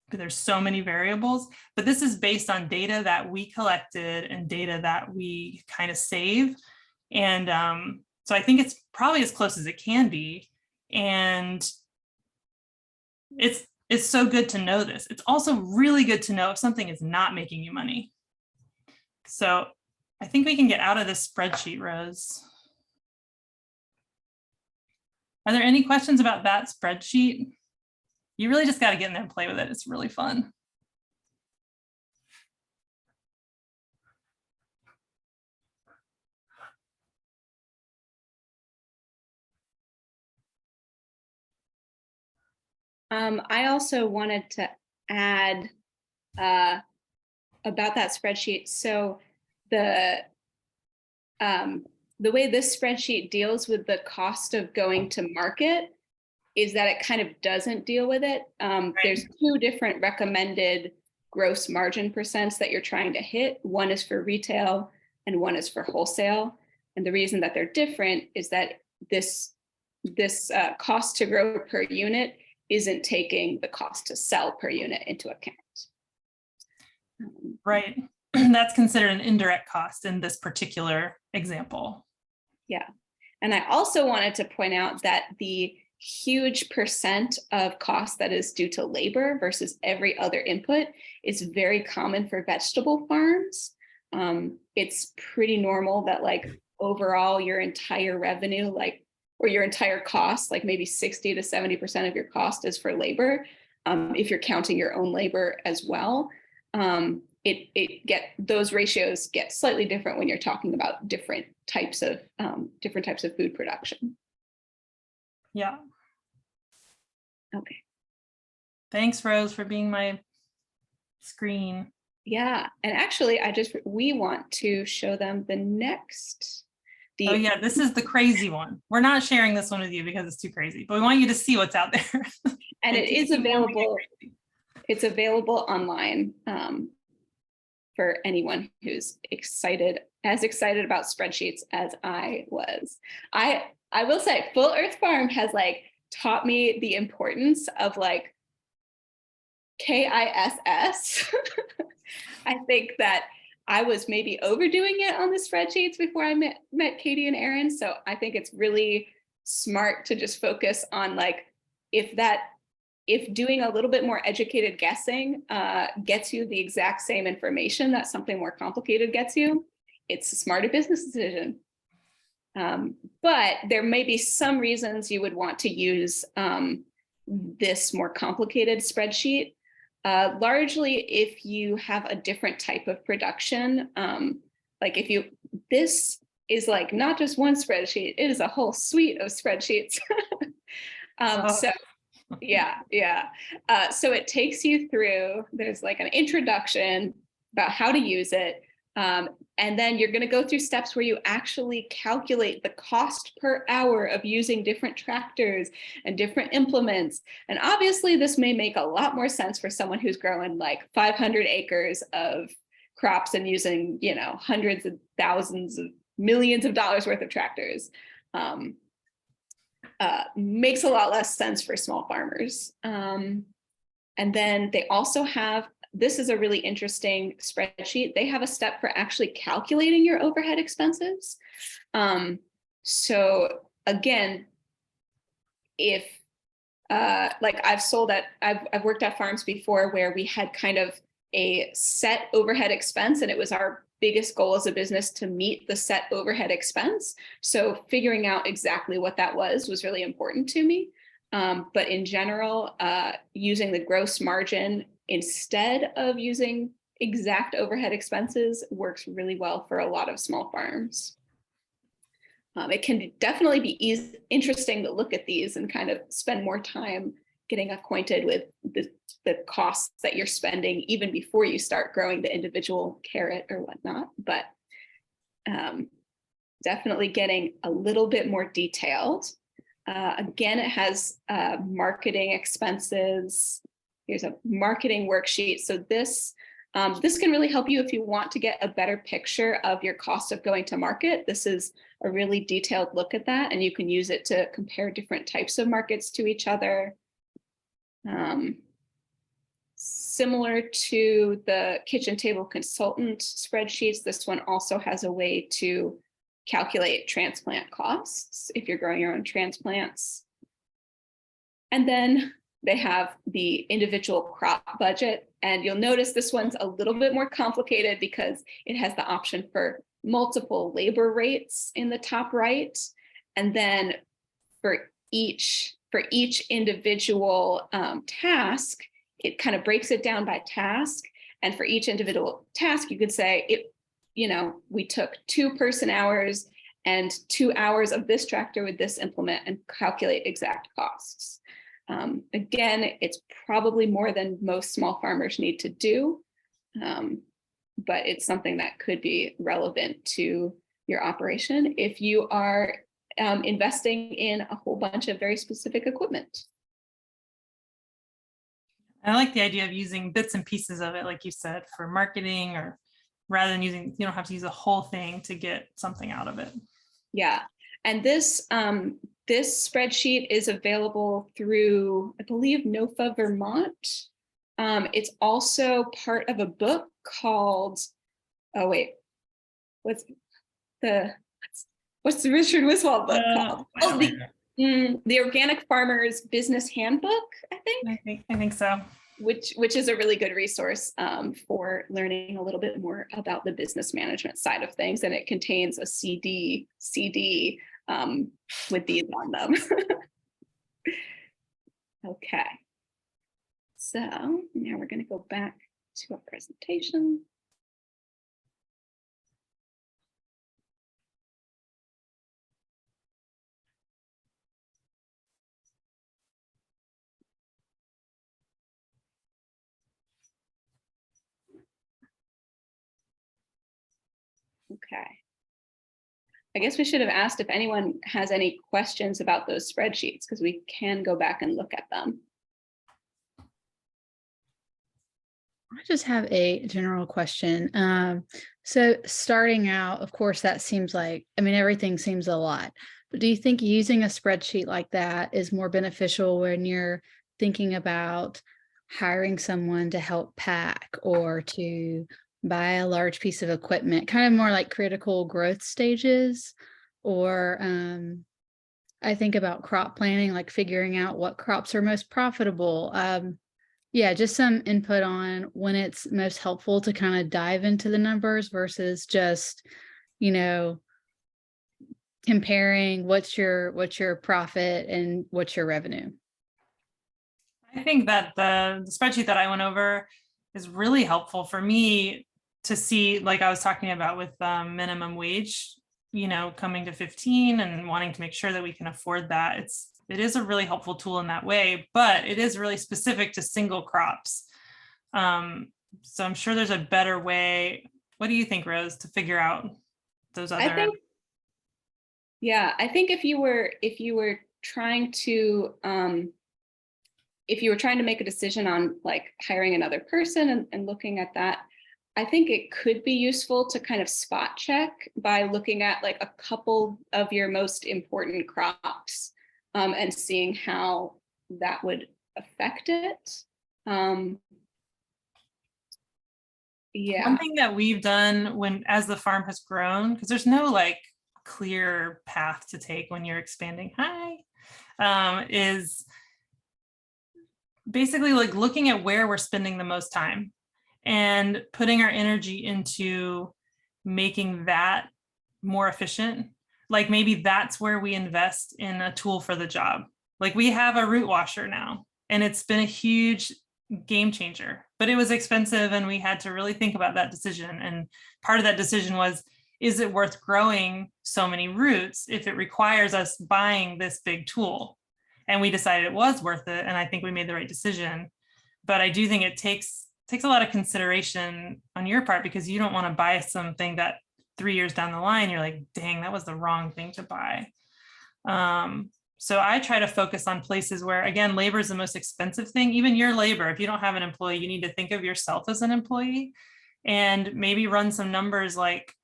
because there's so many variables, but this is based on data that we collected and data that we kind of save. And so I think it's probably as close as it can be. And it's so good to know this. It's also really good to know if something is not making you money. So I think we can get out of this spreadsheet, Rose. Are there any questions about that spreadsheet? You really just got to get in there and play with it. It's really fun. I also wanted to add about that spreadsheet. So the way this spreadsheet deals with the cost of going to market is that it kind of doesn't deal with it. Right. There's two different recommended gross margin percents that you're trying to hit. One is for retail and one is for wholesale. And the reason that they're different is that this cost to grow per unit isn't taking the cost to sell per unit into account. Right. That's considered an indirect cost in this particular example. Yeah. And I also wanted to point out that the huge percent of cost that is due to labor versus every other input is very common for vegetable farms. It's pretty normal that like overall your entire revenue, like, or your entire cost, like maybe 60 to 70% of your cost is for labor. If you're counting your own labor as well, those ratios get slightly different when you're talking about different types of food production. Yeah. Okay. Thanks, Rose, for being my screen. Yeah, and actually, we want to show them the next. Oh yeah, this is the crazy one. We're not sharing this one with you because it's too crazy, but we want you to see what's out there. And it is available. It's available online for anyone who's as excited about spreadsheets as I was. I will say, Full Earth Farm has like taught me the importance of like KISS. I think that I was maybe overdoing it on the spreadsheets before I met Katie and Aaron. So I think it's really smart to just focus on like, if doing a little bit more educated guessing gets you the exact same information that something more complicated gets you, it's a smarter business decision. But there may be some reasons you would want to use this more complicated spreadsheet. Largely if you have a different type of production, like this is like not just one spreadsheet, it is a whole suite of spreadsheets. So yeah. So it takes you through, there's like an introduction about how to use it. And then you're going to go through steps where you actually calculate the cost per hour of using different tractors and different implements. And obviously this may make a lot more sense for someone who's growing like 500 acres of crops and using, hundreds of thousands of millions of dollars worth of tractors. Makes a lot less sense for small farmers. And then they also have, this is a really interesting spreadsheet. They have a step for actually calculating your overhead expenses. So again, if like I've worked at farms before where we had kind of a set overhead expense, and it was our biggest goal as a business to meet the set overhead expense. So figuring out exactly what that was really important to me. But in general, using the gross margin instead of using exact overhead expenses works really well for a lot of small farms. It can definitely be interesting to look at these and kind of spend more time getting acquainted with the costs that you're spending even before you start growing the individual carrot or whatnot. But definitely getting a little bit more detailed. Again, it has marketing expenses. Here's a marketing worksheet. So this can really help you if you want to get a better picture of your cost of going to market. This is a really detailed look at that, and you can use it to compare different types of markets to each other. Similar to the kitchen table consultant spreadsheets, this one also has a way to calculate transplant costs if you're growing your own transplants. And then they have the individual crop budget. And you'll notice this one's a little bit more complicated because it has the option for multiple labor rates in the top right. And then for each individual task, it kind of breaks it down by task. And for each individual task, you could say, we took 2 person hours and 2 hours of this tractor with this implement and calculate exact costs. Again, it's probably more than most small farmers need to do, but it's something that could be relevant to your operation if you are investing in a whole bunch of very specific equipment. I like the idea of using bits and pieces of it, like you said, for marketing, or rather than you don't have to use the whole thing to get something out of it. Yeah, and this spreadsheet is available through, I believe, NOFA Vermont. It's also part of a book called, what's the Richard Wiswald book called? The Organic Farmer's Business Handbook, I think so. Which is a really good resource for learning a little bit more about the business management side of things. And it contains a CD with these on them. Okay. So now we're going to go back to our presentation. Okay. I guess we should have asked if anyone has any questions about those spreadsheets, because we can go back and look at them. I just have a general question. So starting out, of course, that seems like, everything seems a lot, but do you think using a spreadsheet like that is more beneficial when you're thinking about hiring someone to help pack or to buy a large piece of equipment, kind of more like critical growth stages? Or I think about crop planning, like figuring out what crops are most profitable. Yeah, just some input on when it's most helpful to kind of dive into the numbers versus just, comparing what's your profit and what's your revenue. I think that the spreadsheet that I went over is really helpful for me to see, like I was talking about with minimum wage, coming to 15 and wanting to make sure that we can afford that. It is a really helpful tool in that way, but it is really specific to single crops. So I'm sure there's a better way. What do you think, Rose, to figure out those other? I think if you were trying to make a decision on like hiring another person and looking at that, I think it could be useful to kind of spot check by looking at like a couple of your most important crops and seeing how that would affect it. One thing that we've done as the farm has grown, because there's no like clear path to take when you're expanding, is basically like looking at where we're spending the most time and putting our energy into making that more efficient. Like maybe that's where we invest in a tool for the job. Like we have a root washer now, and it's been a huge game changer, but it was expensive and we had to really think about that decision. And part of that decision was, is it worth growing so many roots if it requires us buying this big tool? And we decided it was worth it. And I think we made the right decision. But I do think it takes a lot of consideration on your part, because you don't want to buy something that 3 years down the line, you're like, dang, that was the wrong thing to buy. So I try to focus on places where, again, labor is the most expensive thing. Even your labor, if you don't have an employee, you need to think of yourself as an employee and maybe run some numbers like,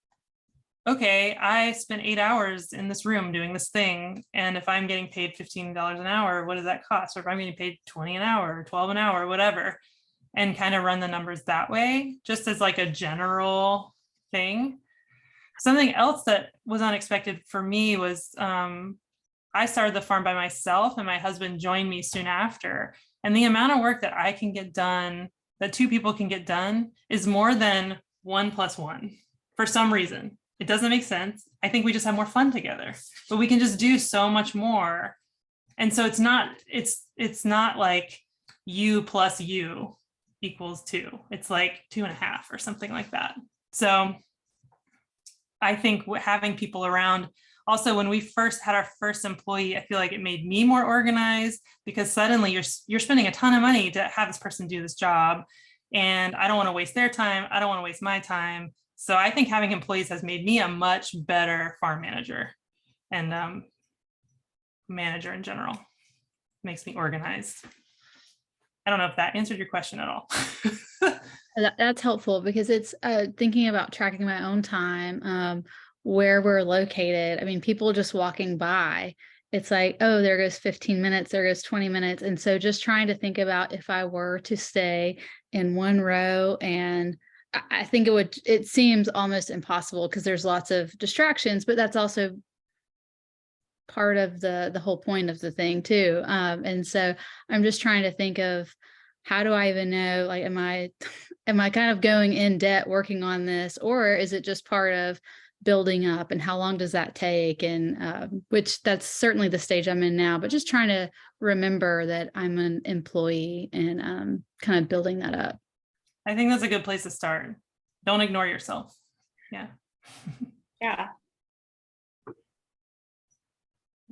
okay, I spent 8 hours in this room doing this thing. And if I'm getting paid $15 an hour, what does that cost? Or if I'm getting paid 20 an hour, or 12 an hour, whatever, and kind of run the numbers that way, just as like a general thing. Something else that was unexpected for me was I started the farm by myself and my husband joined me soon after. And the amount of work that I can get done, that 2 people can get done, is more than 1 + 1 for some reason. It doesn't make sense. I think we just have more fun together, but we can just do so much more. And so it's not like you plus you equals 2. It's like 2.5 or something like that. So I think having people around, also when we first had our first employee, I feel like it made me more organized, because suddenly you're spending a ton of money to have this person do this job. And I don't want to waste their time. I don't want to waste my time. So I think having employees has made me a much better farm manager and manager in general. Makes me organized. I don't know if that answered your question at all. That's helpful, because it's thinking about tracking my own time, where we're located. I mean, people just walking by, it's like, oh, there goes 15 minutes, there goes 20 minutes. And so just trying to think about if I were to stay in one row, and I think it seems almost impossible because there's lots of distractions, but that's also part of the whole point of the thing too. And so I'm just trying to think of, how do I even know, like, am I kind of going in debt working on this, or is it just part of building up, and how long does that take? And which that's certainly the stage I'm in now, but just trying to remember that I'm an employee and kind of building that up. I think that's a good place to start. Don't ignore yourself. Yeah. Yeah.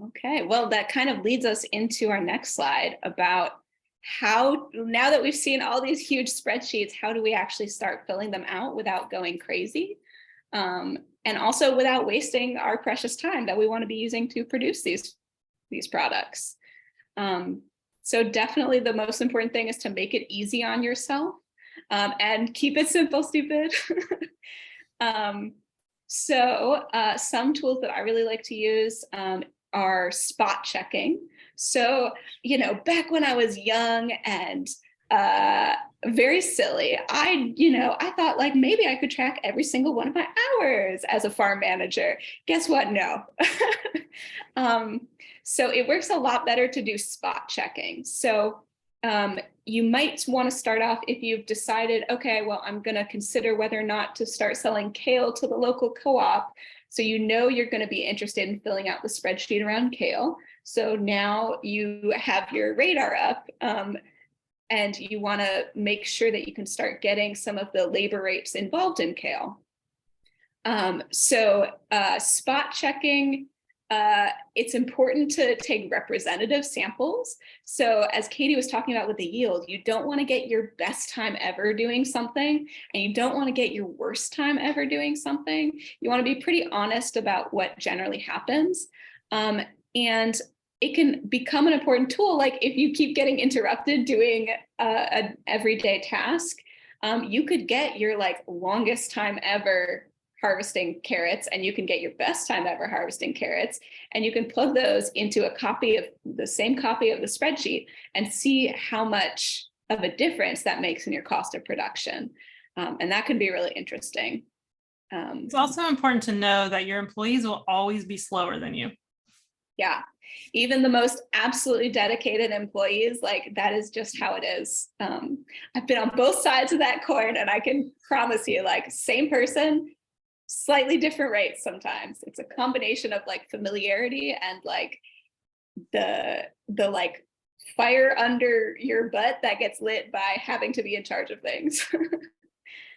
Okay, well, that kind of leads us into our next slide about how, now that we've seen all these huge spreadsheets, how do we actually start filling them out without going crazy? And also without wasting our precious time that we want to be using to produce these products. So definitely the most important thing is to make it easy on yourself, and keep it simple, stupid. Some tools that I really like to use are spot checking. So, back when I was young and very silly, I thought like maybe I could track every single one of my hours as a farm manager. Guess what? No. So it works a lot better to do spot checking. So you might want to start off, if you've decided, okay, well, I'm going to consider whether or not to start selling kale to the local co-op. So you're going to be interested in filling out the spreadsheet around kale. So now you have your radar up, and you want to make sure that you can start getting some of the labor rates involved in kale. Spot checking, it's important to take representative samples. So as Katie was talking about with the yield, you don't want to get your best time ever doing something, and you don't want to get your worst time ever doing something. You want to be pretty honest about what generally happens. And it can become an important tool. Like if you keep getting interrupted doing an everyday task, you could get your longest time ever harvesting carrots, and you can get your best time ever harvesting carrots, and you can plug those into the same copy of the spreadsheet and see how much of a difference that makes in your cost of production. And that can be really interesting. It's also important to know that your employees will always be slower than you. Yeah, even the most absolutely dedicated employees, that is just how it is. I've been on both sides of that coin, and I can promise you, same person, slightly different rates sometimes. It's a combination of familiarity and the fire under your butt that gets lit by having to be in charge of things.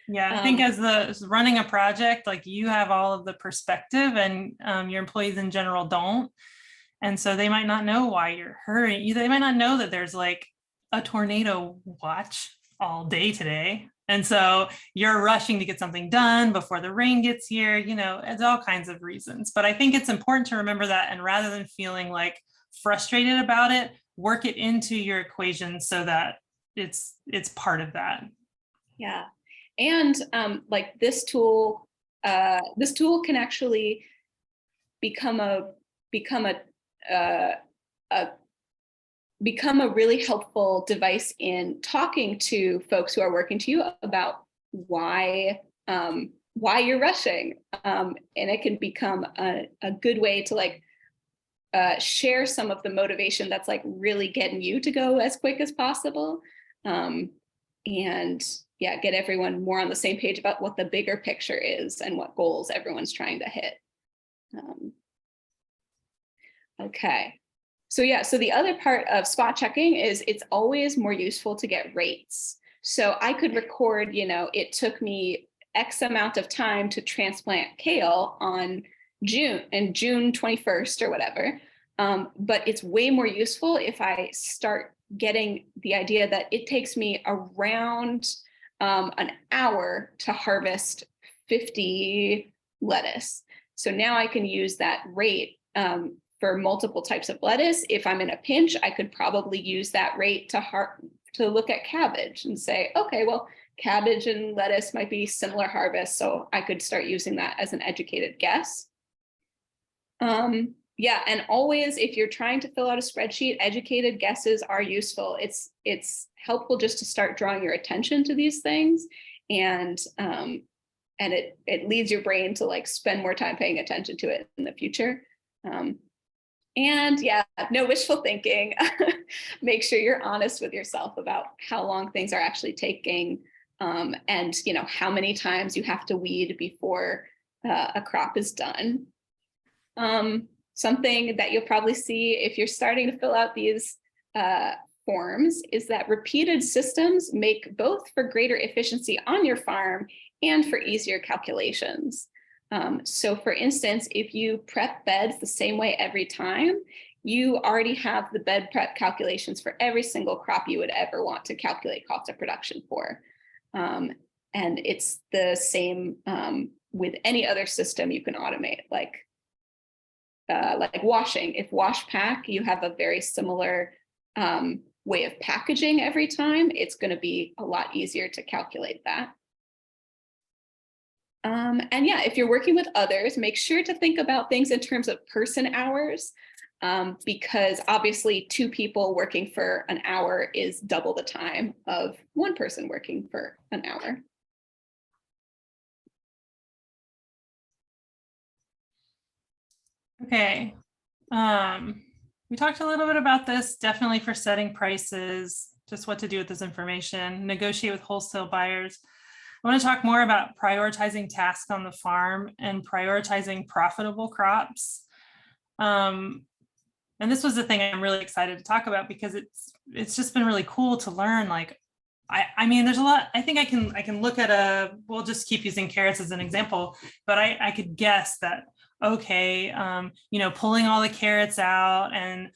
Yeah, I think as running a project, you have all of the perspective, and your employees in general don't. And so they might not know why you're hurrying. They might not know that there's like a tornado watch all day today. And so you're rushing to get something done before the rain gets here, it's all kinds of reasons. But I think it's important to remember that. And rather than feeling like frustrated about it, work it into your equation so that it's part of that. Yeah. And like this tool can actually become a really helpful device in talking to folks who are working to you about why you're rushing. And it can become a good way to like share some of the motivation that's like really getting you to go as quick as possible. And yeah, get everyone more on the same page about what the bigger picture is and what goals everyone's trying to hit. Okay. So yeah, so the other part of spot checking is it's always more useful to get rates. So I could record, it took me X amount of time to transplant kale on June 21st or whatever. But it's way more useful if I start getting the idea that it takes me around an hour to harvest 50 lettuce. So now I can use that rate for multiple types of lettuce. If I'm in a pinch, I could probably use that rate to look at cabbage and say, okay, well, cabbage and lettuce might be similar harvests. So I could start using that as an educated guess. Yeah, and always, if you're trying to fill out a spreadsheet, educated guesses are useful. It's helpful just to start drawing your attention to these things, and it leads your brain to like spend more time paying attention to it in the future. And yeah, no wishful thinking. Make sure you're honest with yourself about how long things are actually taking, and how many times you have to weed before a crop is done. Something that you'll probably see if you're starting to fill out these forms is that repeated systems make both for greater efficiency on your farm and for easier calculations. So for instance, if you prep beds the same way every time, you already have the bed prep calculations for every single crop you would ever want to calculate cost of production for. And it's the same with any other system you can automate, like washing. If wash pack, you have a very similar way of packaging every time, it's going to be a lot easier to calculate that. And yeah, if you're working with others, make sure to think about things in terms of person hours, because obviously 2 people working for an hour is double the time of 1 person working for an hour. Okay. We talked a little bit about this, definitely for setting prices, just what to do with this information, negotiate with wholesale buyers. I want to talk more about prioritizing tasks on the farm and prioritizing profitable crops. And this was the thing I'm really excited to talk about because it's just been really cool to learn. Like, I mean, there's a lot. I think I can look at we'll just keep using carrots as an example, but I could guess that, okay, pulling all the carrots out and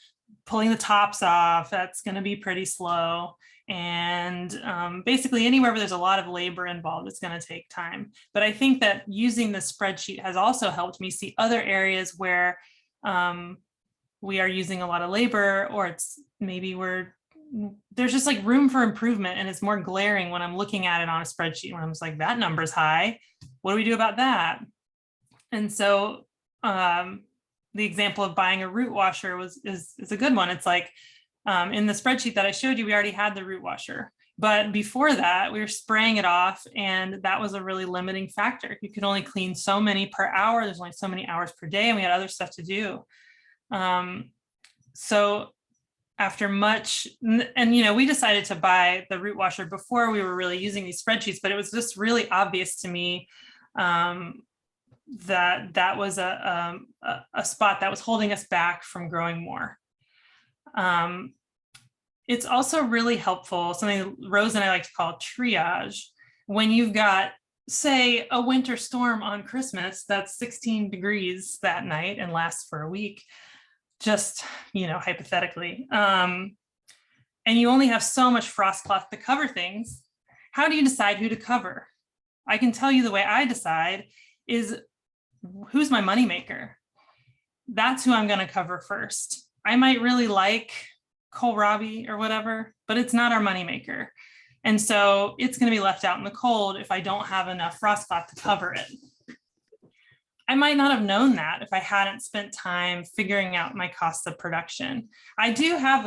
pulling the tops off, that's going to be pretty slow. And basically anywhere where there's a lot of labor involved, it's going to take time. But I think that using the spreadsheet has also helped me see other areas where we are using a lot of labor, or it's maybe there's just like room for improvement, and it's more glaring when I'm looking at it on a spreadsheet when I'm just like, that number's high. What do we do about that? And so the example of buying a root washer is a good one. It's like in the spreadsheet that I showed you, we already had the root washer, but before that we were spraying it off, and that was a really limiting factor. You could only clean so many per hour. There's only so many hours per day, and we had other stuff to do. So after much, and we decided to buy the root washer before we were really using these spreadsheets, but it was just really obvious to me that was a spot that was holding us back from growing more. It's also really helpful, something Rose and I like to call triage, when you've got, say, a winter storm on Christmas that's 16 degrees that night and lasts for a week. just, hypothetically. And you only have so much frost cloth to cover things. How do you decide who to cover? I can tell you the way I decide is who's my moneymaker. That's who I'm going to cover first. I might really like kohlrabi or whatever, but it's not our moneymaker. And so it's going to be left out in the cold if I don't have enough frost cloth to cover it. I might not have known that if I hadn't spent time figuring out my cost of production. I do have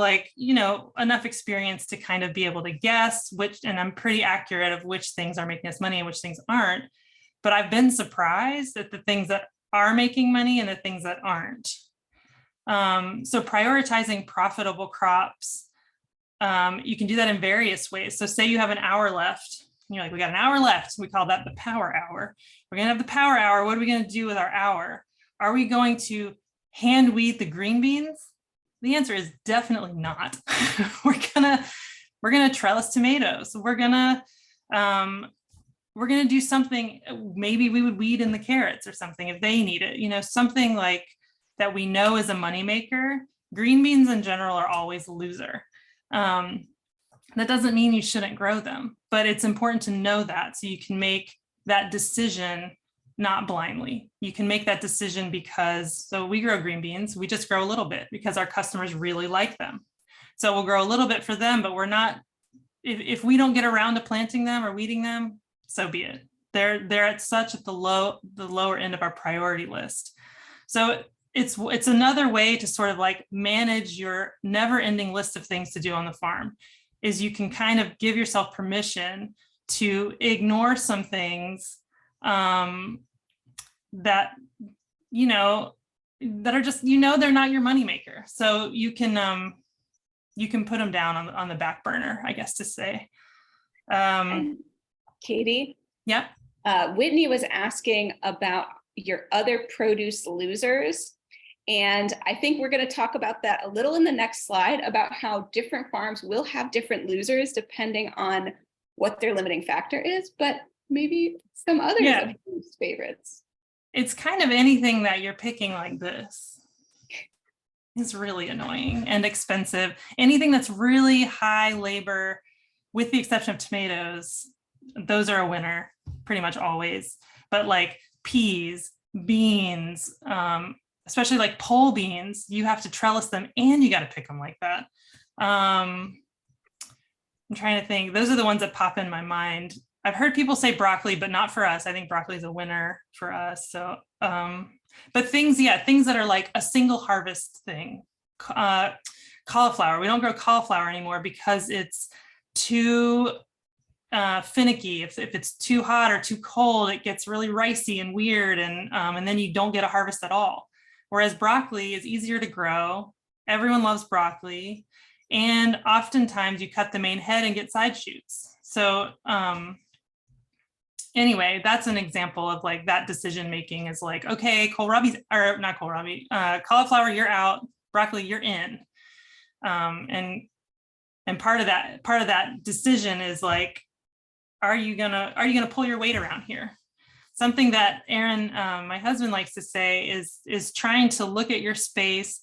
enough experience to kind of be able to guess and I'm pretty accurate of which things are making us money and which things aren't. But I've been surprised at the things that are making money and the things that aren't. So prioritizing profitable crops, you can do that in various ways. So say you have an hour left. You're like, we got an hour left. We call that the power hour. We're going to have the power hour. What are we going to do with our hour? Are we going to hand weed the green beans? The answer is definitely not. We're gonna trellis tomatoes. We're gonna do something. Maybe we would weed in the carrots or something if they need it. Something like that we know is a moneymaker. Green beans in general are always a loser. That doesn't mean you shouldn't grow them, but it's important to know that so you can make that decision not blindly. You can make that decision so we grow green beans, we just grow a little bit because our customers really like them. So we'll grow a little bit for them, but we're not, if we don't get around to planting them or weeding them, so be it. They're at the lower end of our priority list. So it's another way to sort of like manage your never ending list of things to do on the farm. Is you can kind of give yourself permission to ignore some things that that are just they're not your moneymaker. So you can put them down on the back burner, I guess to say. Katie? Yeah. Whitney was asking about your other produce losers. And I think we're going to talk about that a little in the next slide about how different farms will have different losers depending on what their limiting factor is, but maybe some others of whose favorites. It's kind of anything that you're picking like this. It's really annoying and expensive. Anything that's really high labor, with the exception of tomatoes, those are a winner pretty much always. But like peas, beans, especially like pole beans, you have to trellis them and you got to pick them like that. I'm trying to think. Those are the ones that pop in my mind. I've heard people say broccoli, but not for us. I think broccoli is a winner for us. So, but things that are like a single harvest thing. Cauliflower. We don't grow cauliflower anymore because it's too finicky. If it's too hot or too cold, it gets really ricey and weird, and then you don't get a harvest at all. Whereas broccoli is easier to grow. Everyone loves broccoli. And oftentimes you cut the main head and get side shoots. So anyway, that's an example of like that decision making is like, okay, cauliflower, you're out, broccoli, you're in. And part of that decision is like, are you gonna pull your weight around here? Something that Aaron, my husband, likes to say is trying to look at your space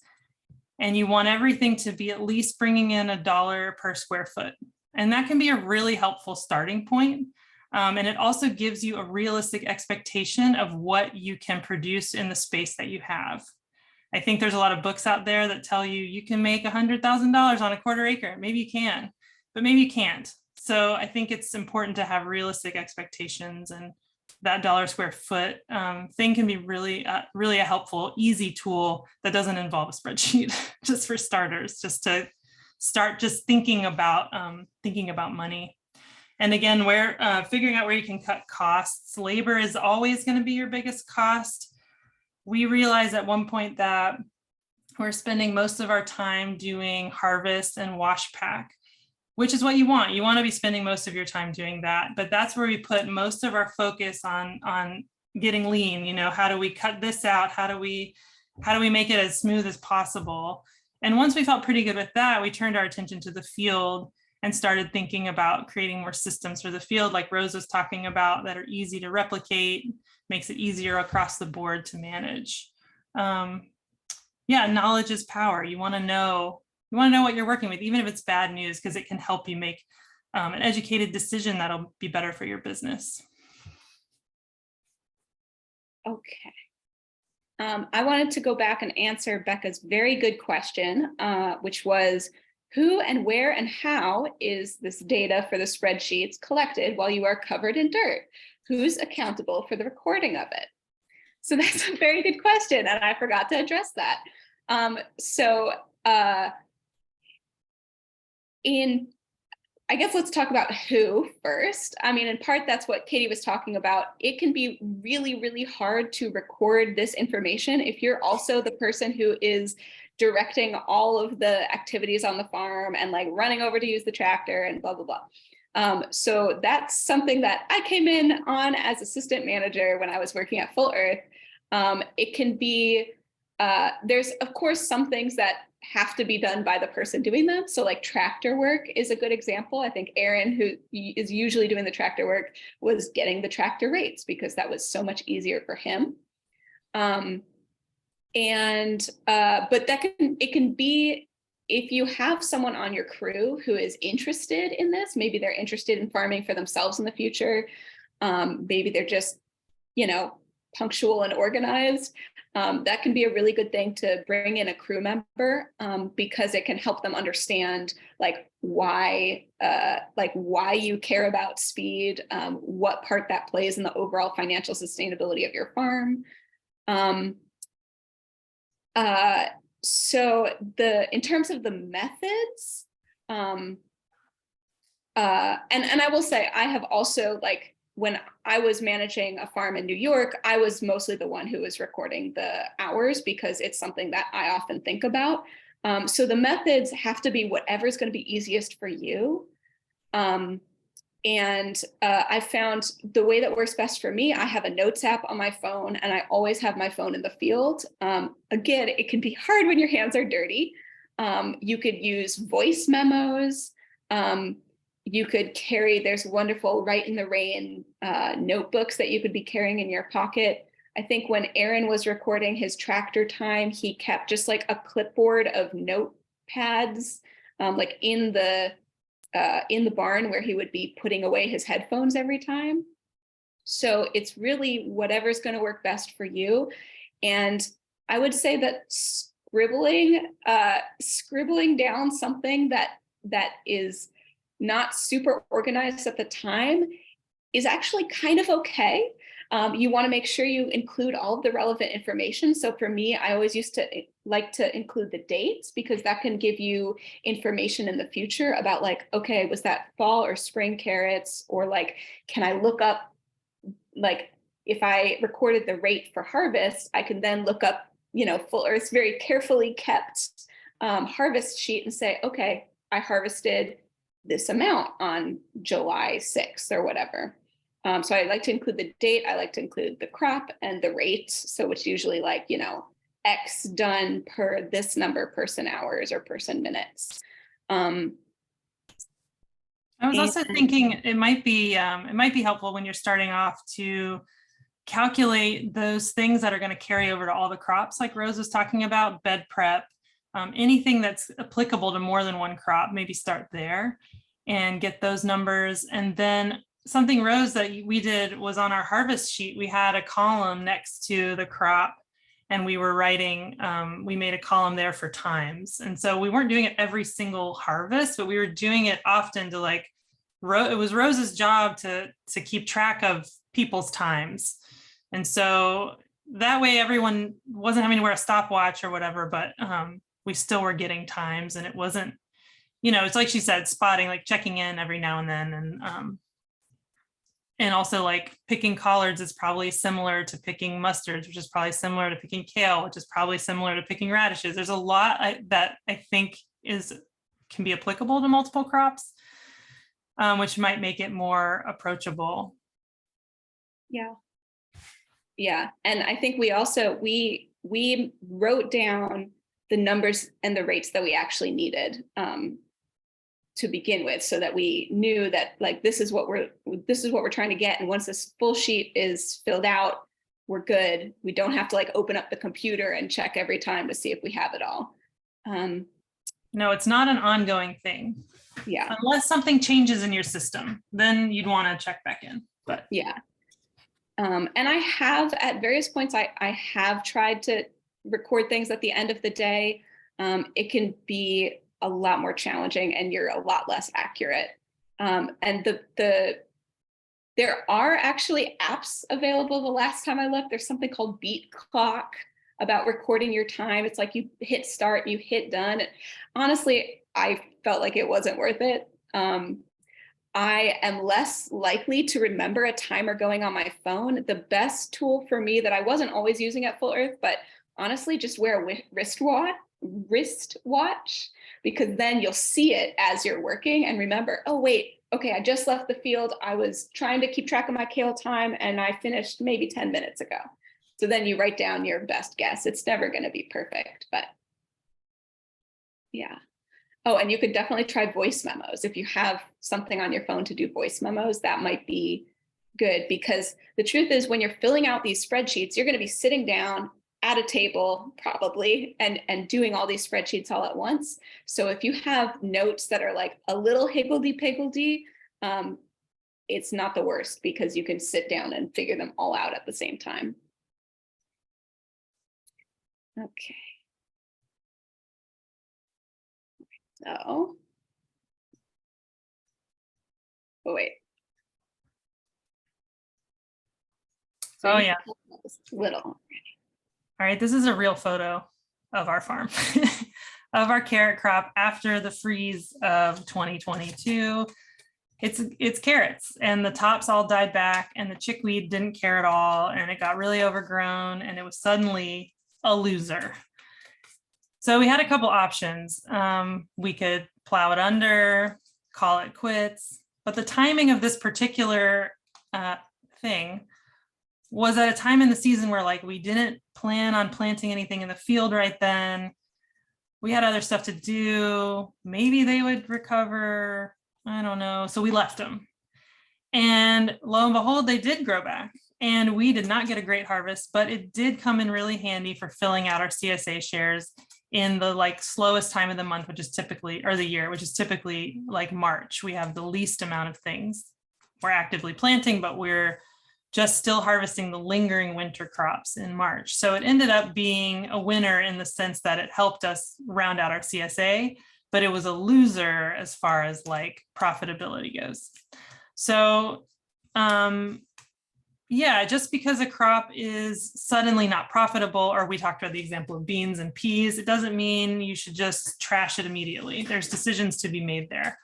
and you want everything to be at least bringing in $1 per square foot. And that can be a really helpful starting point. And it also gives you a realistic expectation of what you can produce in the space that you have. I think there's a lot of books out there that tell you can make $100,000 on a quarter acre. Maybe you can, but maybe you can't. So I think it's important to have realistic expectations, and that $1 square foot thing can be really a helpful, easy tool that doesn't involve a spreadsheet, just for starters, just to start just thinking about money. And again, figuring out where you can cut costs. Labor is always going to be your biggest cost. We realized at one point that we're spending most of our time doing harvest and wash pack, which is what you want. You want to be spending most of your time doing that, but that's where we put most of our focus on getting lean. How do we cut this out? How do we make it as smooth as possible? And once we felt pretty good with that, we turned our attention to the field and started thinking about creating more systems for the field, like Rose was talking about, that are easy to replicate, makes it easier across the board to manage. yeah, knowledge is power. You want to know what you're working with, even if it's bad news, because it can help you make an educated decision that'll be better for your business. Okay. I wanted to go back and answer Becca's very good question, which was who and where and how is this data for the spreadsheets collected while you are covered in dirt? Who's accountable for the recording of it? So that's a very good question, and I forgot to address that. I guess let's talk about who first. I mean, in part, that's what Katie was talking about. It can be really, really hard to record this information if you're also the person who is directing all of the activities on the farm and like running over to use the tractor and blah, blah, blah. So that's something that I came in on as assistant manager when I was working at Full Earth. It can be, there's of course some things that have to be done by the person doing them. So like tractor work is a good example. I think Aaron, who is usually doing the tractor work, was getting the tractor rates because that was so much easier for him. But it can be, if you have someone on your crew who is interested in this, maybe they're interested in farming for themselves in the future. Maybe they're just, punctual and organized. That can be a really good thing to bring in a crew member because it can help them understand why you care about speed, what part that plays in the overall financial sustainability of your farm. So in terms of the methods, and I will say I have also when I was managing a farm in New York, I was mostly the one who was recording the hours because it's something that I often think about. So the methods have to be whatever's going to be easiest for you. I found the way that works best for me, I have a notes app on my phone and I always have my phone in the field. Again, it can be hard when your hands are dirty. You could use voice memos. You could carry, there's wonderful Write in the Rain notebooks that you could be carrying in your pocket. I think when Aaron was recording his tractor time, he kept just like a clipboard of notepads in the barn where he would be putting away his headphones every time. So it's really whatever's going to work best for you. And I would say that scribbling down something that is not super organized at the time is actually kind of okay. You want to make sure you include all of the relevant information. So for me, I always used to like to include the dates because that can give you information in the future about okay, was that fall or spring carrots? Or can I look up, if I recorded the rate for harvest, I can then look up, Full Earth's very carefully kept harvest sheet and say, okay, I harvested this amount on July 6th or whatever. So I like to include the date, I like to include the crop and the rate. So it's usually X done per this number person hours or person minutes. I was also thinking it might be helpful when you're starting off to calculate those things that are going to carry over to all the crops, like Rose was talking about, bed prep, anything that's applicable to more than one crop, maybe start there and get those numbers. And then something, Rose, that we did was on our harvest sheet, we had a column next to the crop and we were writing, we made a column there for times. And so we weren't doing it every single harvest, but we were doing it often to it was Rose's job to keep track of people's times. And so that way everyone wasn't having to wear a stopwatch or whatever, but we still were getting times, and it wasn't, it's like she said, spotting, checking in every now and then. And also picking collards is probably similar to picking mustards, which is probably similar to picking kale, which is probably similar to picking radishes. There's a lot that I think can be applicable to multiple crops, which might make it more approachable. Yeah. Yeah. And I think we also, we wrote down the numbers and the rates that we actually needed to begin with, so that we knew that this is what we're trying to get. And once this full sheet is filled out, we're good. We don't have to like open up the computer and check every time to see if we have it all. No, it's not an ongoing thing. Yeah. Unless something changes in your system, then you'd want to check back in. But yeah. And I have at various points, I have tried to record things at the end of the day. It can be a lot more challenging and you're a lot less accurate. And there are actually apps available. The last time I looked, there's something called Beat Clock about recording your time. It's like you hit start, you hit done. Honestly, I felt like it wasn't worth it. I am less likely to remember a timer going on my phone. The best tool for me that I wasn't always using at Full Earth, but honestly, just wear a wristwatch, because then you'll see it as you're working and remember, oh, wait, okay, I just left the field. I was trying to keep track of my kale time and I finished maybe 10 minutes ago. So then you write down your best guess. It's never going to be perfect, but yeah. Oh, and you could definitely try voice memos. If you have something on your phone to do voice memos, that might be good, because the truth is when you're filling out these spreadsheets, you're going to be sitting down at a table probably and doing all these spreadsheets all at once. So if you have notes that are like a little higgledy-piggledy, it's not the worst, because you can sit down and figure them all out at the same time. Okay. So, oh wait. oh yeah. Little. All right, this is a real photo of our farm, of our carrot crop after the freeze of 2022. It's carrots, and the tops all died back, and the chickweed didn't care at all, and it got really overgrown, and it was suddenly a loser. So we had a couple options. We could plow it under, call it quits, but the timing of this particular thing was at a time in the season where like we didn't plan on planting anything in the field right then. We had other stuff to do. Maybe they would recover. I don't know. So we left them. And lo and behold, they did grow back. And we did not get a great harvest, but it did come in really handy for filling out our CSA shares in the like slowest time of the month, which is typically, or the year, which is typically like March. We have the least amount of things we're actively planting, but we're just still harvesting the lingering winter crops in March. So it ended up being a winner in the sense that it helped us round out our CSA, but it was a loser as far as like profitability goes. So yeah, just because a crop is suddenly not profitable, or we talked about the example of beans and peas, it doesn't mean you should just trash it immediately. There's decisions to be made there.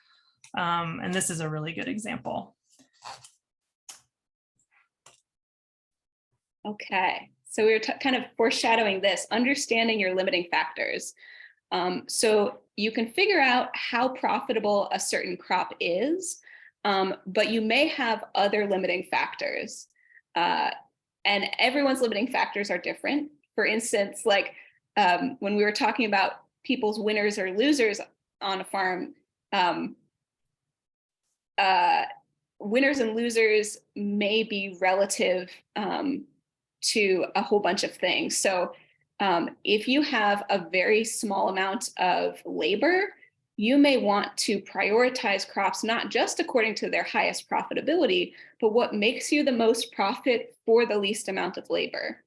And this is a really good example. Okay, so we were kind of foreshadowing this, understanding your limiting factors. So you can figure out how profitable a certain crop is, but you may have other limiting factors. And everyone's limiting factors are different. For instance, like when we were talking about people's winners or losers on a farm, winners and losers may be relative to a whole bunch of things. So if you have a very small amount of labor, you may want to prioritize crops not just according to their highest profitability, but what makes you the most profit for the least amount of labor.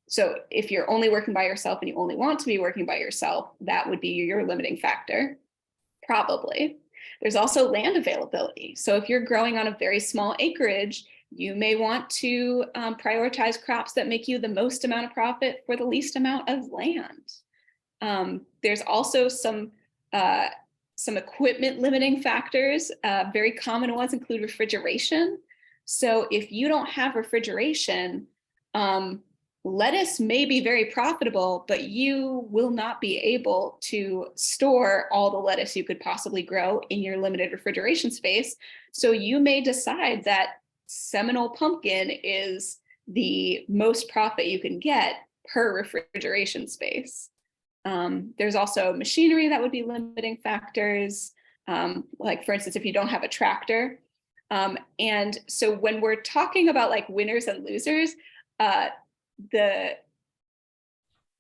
So if you're only working by yourself and you only want to be working by yourself, that would be your limiting factor, probably. There's also land availability. So if you're growing on a very small acreage, you may want to prioritize crops that make you the most amount of profit for the least amount of land. There's also some equipment limiting factors. Very common ones include refrigeration. So if you don't have refrigeration, lettuce may be very profitable, but you will not be able to store all the lettuce you could possibly grow in your limited refrigeration space. So you may decide that Seminole pumpkin is the most profit you can get per refrigeration space. There's also machinery that would be limiting factors. Like for instance, if you don't have a tractor, And so when we're talking about like winners and losers,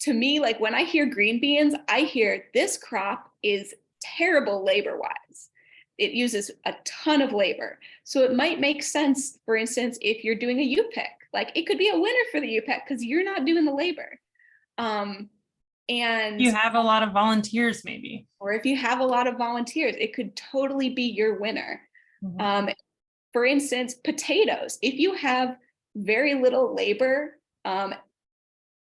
to me, like when I hear green beans, I hear this crop is terrible labor-wise. It uses a ton of labor. So it might make sense, for instance, if you're doing a U-pick, like it could be a winner for the U-pick because you're not doing the labor. And You have a lot of volunteers, maybe. or if you have a lot of volunteers, it could totally be your winner. For instance, potatoes. If you have very little labor, but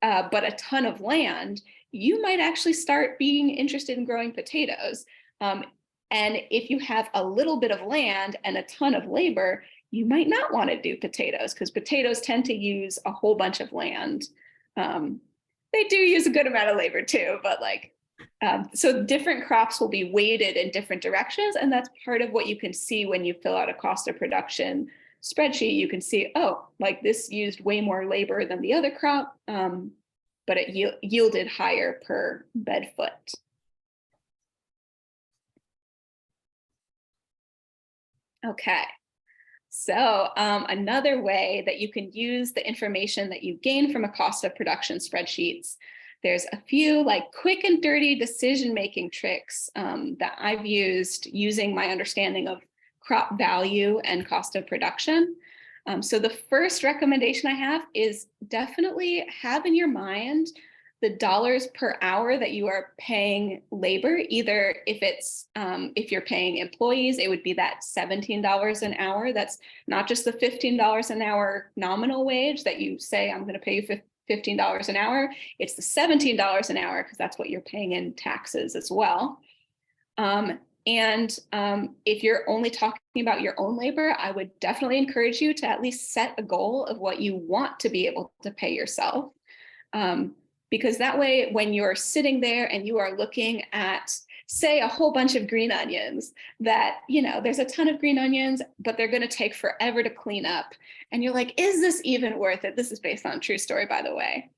a ton of land, you might actually start being interested in growing potatoes. And if you have a little bit of land and a ton of labor, you might not want to do potatoes because potatoes tend to use a whole bunch of land. They do use a good amount of labor too, but like, so different crops will be weighted in different directions. And that's part of what you can see when you fill out a cost of production spreadsheet. You can see, oh, like this used way more labor than the other crop, but it yielded higher per bed foot. Okay, so another way that you can use the information that you gain from a cost of production spreadsheets, there's a few like quick and dirty decision-making tricks that I've used using my understanding of crop value and cost of production. So the first recommendation I have is definitely have in your mind the dollars per hour that you are paying labor. Either if you're paying employees, it would be that $17 an hour. That's not just the $15 an hour nominal wage that you say, I'm going to pay you $15 an hour. It's the $17 an hour because that's what you're paying in taxes as well. And if you're only talking about your own labor, I would definitely encourage you to at least set a goal of what you want to be able to pay yourself. Because that way, when you're sitting there and you are looking at, say, a whole bunch of green onions that, you know, there's a ton of green onions, but they're going to take forever to clean up. And you're like, is this even worth it? This is based on a true story, by the way.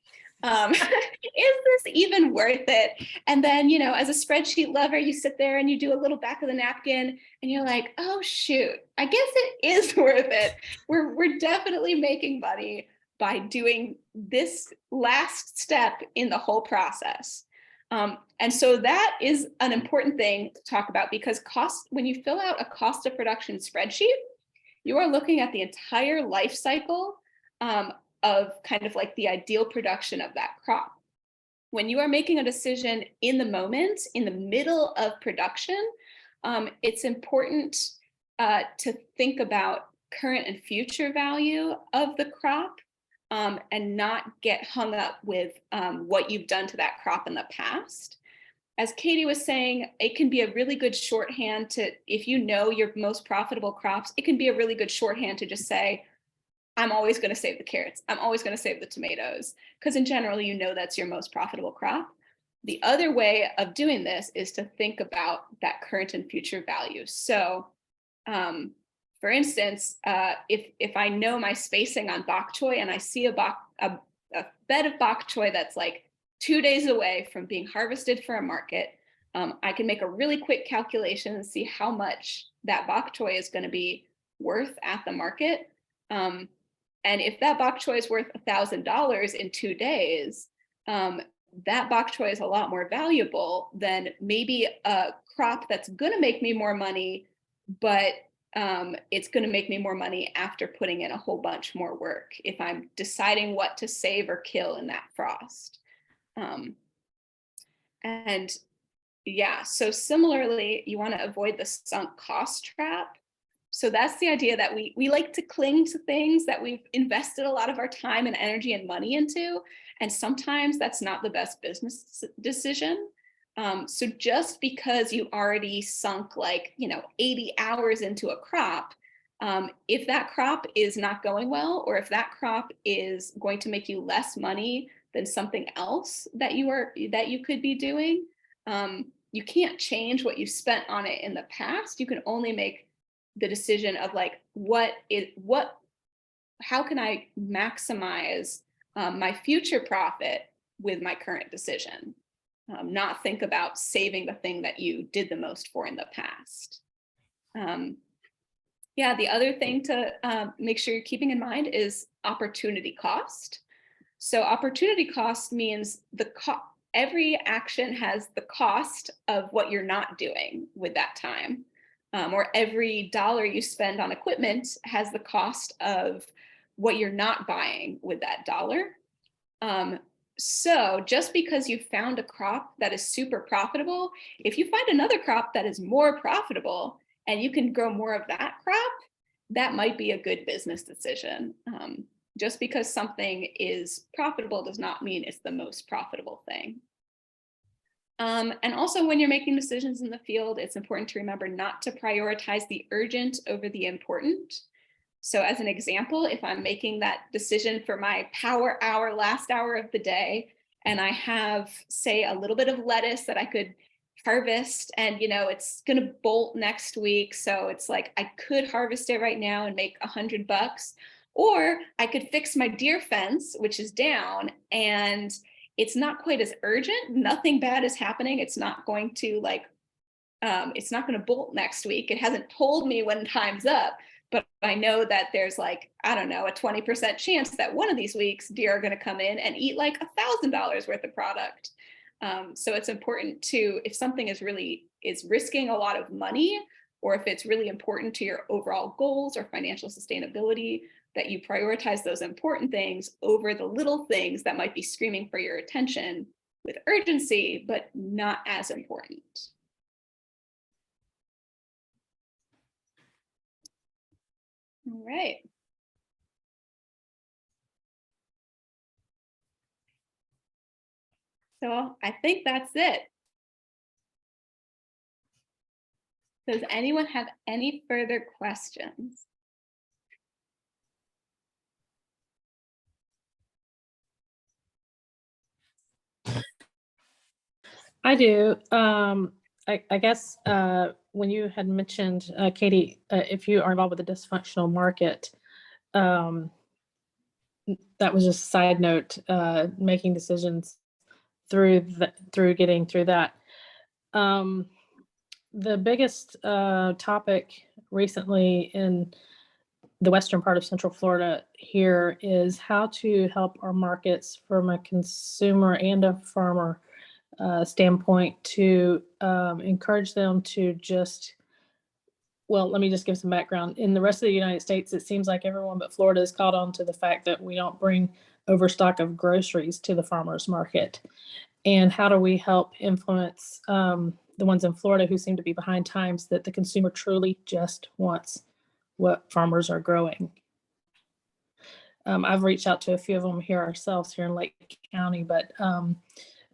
Is this even worth it? And then, you know, as a spreadsheet lover, you sit there and you do a little back of the napkin and you're like, oh, shoot, I guess it is worth it. We're definitely making money by doing this last step in the whole process. And so that is an important thing to talk about because when you fill out a cost of production spreadsheet, you are looking at the entire life cycle of kind of like the ideal production of that crop. When you are making a decision in the moment, in the middle of production, it's important to think about current and future value of the crop and not get hung up with what you've done to that crop in the past. As Katie was saying, it can be a really good shorthand to, if you know your most profitable crops, it can be a really good shorthand to just say, I'm always going to save the carrots. I'm always going to save the tomatoes. Because in general, you know that's your most profitable crop. The other way of doing this is to think about that current and future value. So for instance, if I know my spacing on bok choy and I see a bed of bok choy that's like 2 days away from being harvested for a market, I can make a really quick calculation and see how much that bok choy is going to be worth at the market. And if that bok choy is worth $1,000 in 2 days, that bok choy is a lot more valuable than maybe a crop that's going to make me more money, but it's going to make me more money after putting in a whole bunch more work if I'm deciding what to save or kill in that frost. And yeah, so similarly, you want to avoid the sunk cost trap. So that's the idea that we like to cling to things that we've invested a lot of our time and energy and money into. And sometimes that's not the best business decision. So just because you already sunk 80 hours into a crop, if that crop is not going well, or if that crop is going to make you less money than something else that you could be doing, you can't change what you spent on it in the past. You can only make the decision of how can I maximize my future profit with my current decision, not think about saving the thing that you did the most for in the past. Yeah, the other thing to make sure you're keeping in mind is opportunity cost. So opportunity cost means every action has the cost of what you're not doing with that time. Or every dollar you spend on equipment has the cost of what you're not buying with that dollar. So just because you found a crop that is super profitable, if you find another crop that is more profitable and you can grow more of that crop, that might be a good business decision. Just because something is profitable does not mean it's the most profitable thing. And also when you're making decisions in the field, it's important to remember not to prioritize the urgent over the important. So as an example, if I'm making that decision for my power hour, last hour of the day, and I have, say, a little bit of lettuce that I could harvest and, it's going to bolt next week. So it's like, I could harvest it right now and make $100, or I could fix my deer fence, which is down, and it's not quite as urgent. Nothing bad is happening. It's not going to it's not going to bolt next week. It hasn't told me when time's up, but I know that there's like, I don't know, a 20% chance that one of these weeks deer are going to come in and eat like $1,000 worth of product. So it's important to, if something is risking a lot of money, or if it's really important to your overall goals or financial sustainability, that you prioritize those important things over the little things that might be screaming for your attention with urgency, but not as important. All right. So I think that's it. Does anyone have any further questions? I do. I guess when you had mentioned, Katie, if you are involved with a dysfunctional market, that was just a side note, making decisions through getting through that. The biggest topic recently in the western part of Central Florida here is how to help our markets from a consumer and a farmer standpoint to encourage them to just, well, let me just give some background. In the rest of the United States, it seems like everyone but Florida has caught on to the fact that we don't bring overstock of groceries to the farmers market. And how do we help influence the ones in Florida who seem to be behind times, that the consumer truly just wants what farmers are growing? I've reached out to a few of them here ourselves here in Lake County, but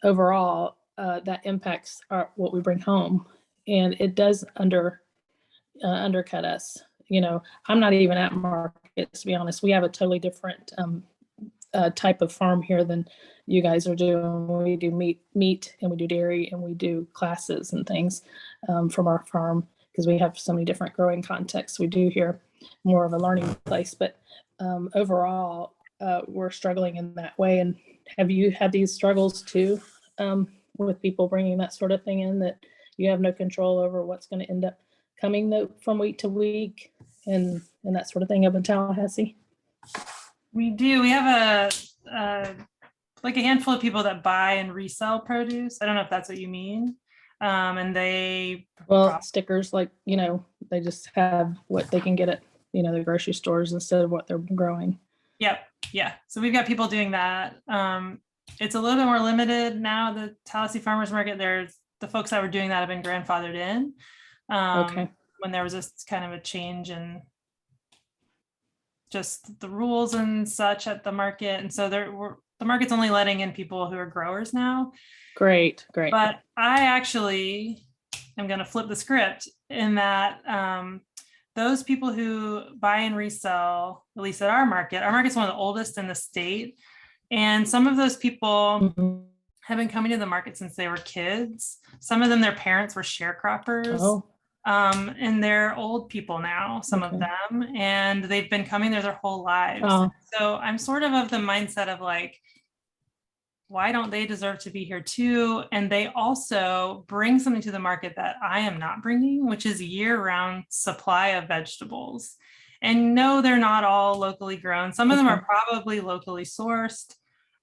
overall, that impacts what we bring home, and it does undercut us. I'm not even at markets, to be honest. We have a totally different type of farm here than you guys are doing. We do meat, and we do dairy, and we do classes and things from our farm, because we have so many different growing contexts. We do here more of a learning place, but overall, we're struggling in that way. And have you had these struggles too, with people bringing that sort of thing in, that you have no control over what's going to end up coming from week to week and that sort of thing up in Tallahassee? We do. We have like a handful of people that buy and resell produce. I don't know if that's what you mean. And stickers, like, they just have what they can get at, the grocery stores instead of what they're growing. Yep. Yeah. So we've got people doing that. It's a little bit more limited now. The Tallahassee Farmers Market, there's the folks that were doing that have been grandfathered in. Okay. When there was this kind of a change in just the rules and such at the market. And so the market's only letting in people who are growers now. Great. But I actually am going to flip the script in that those people who buy and resell, at least at our market's one of the oldest in the state. And some of those people have been coming to the market since they were kids. Some of them, their parents were sharecroppers. Oh. And they're old people now, some of them, and they've been coming there their whole lives. Oh. So I'm sort of the mindset of like, why don't they deserve to be here too? And they also bring something to the market that I am not bringing, which is year-round supply of vegetables. And no, they're not all locally grown. Some of them are probably locally sourced,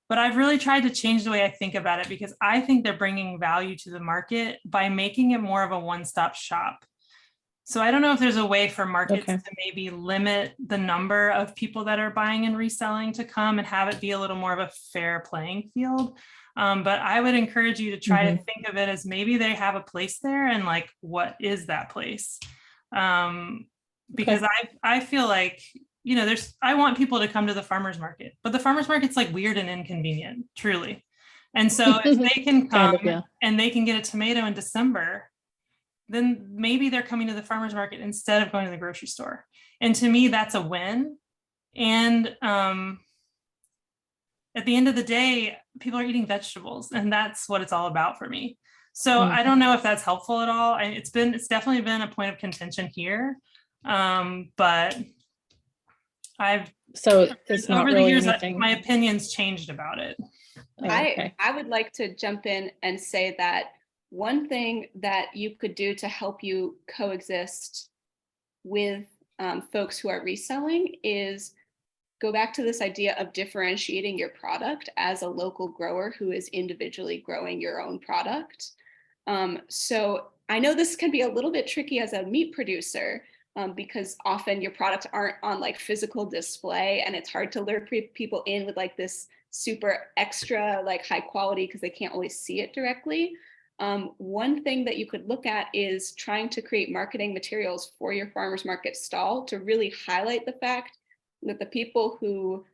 but I've really tried to change the way I think about it, because I think they're bringing value to the market by making it more of a one-stop shop. So I don't know if there's a way for markets to maybe limit the number of people that are buying and reselling to come and have it be a little more of a fair playing field. But I would encourage you to try to think of it as maybe they have a place there, and like, what is that place? Because I feel like, you know, I want people to come to the farmer's market, but the farmer's market's like weird and inconvenient, truly. And so if they can come and they can get a tomato in December, then maybe they're coming to the farmer's market instead of going to the grocery store. And to me, that's a win. And at the end of the day, people are eating vegetables, and that's what it's all about for me. So I don't know if that's helpful at all. It's definitely been a point of contention here. But it's not over really the years, my opinion's changed about it. I would like to jump in and say that one thing that you could do to help you coexist with folks who are reselling is go back to this idea of differentiating your product as a local grower who is individually growing your own product. So I know this can be a little bit tricky as a meat producer, because often your products aren't on like physical display, and it's hard to lure people in with like this super extra like high quality because they can't always see it directly. One thing that you could look at is trying to create marketing materials for your farmer's market stall to really highlight the fact that the people who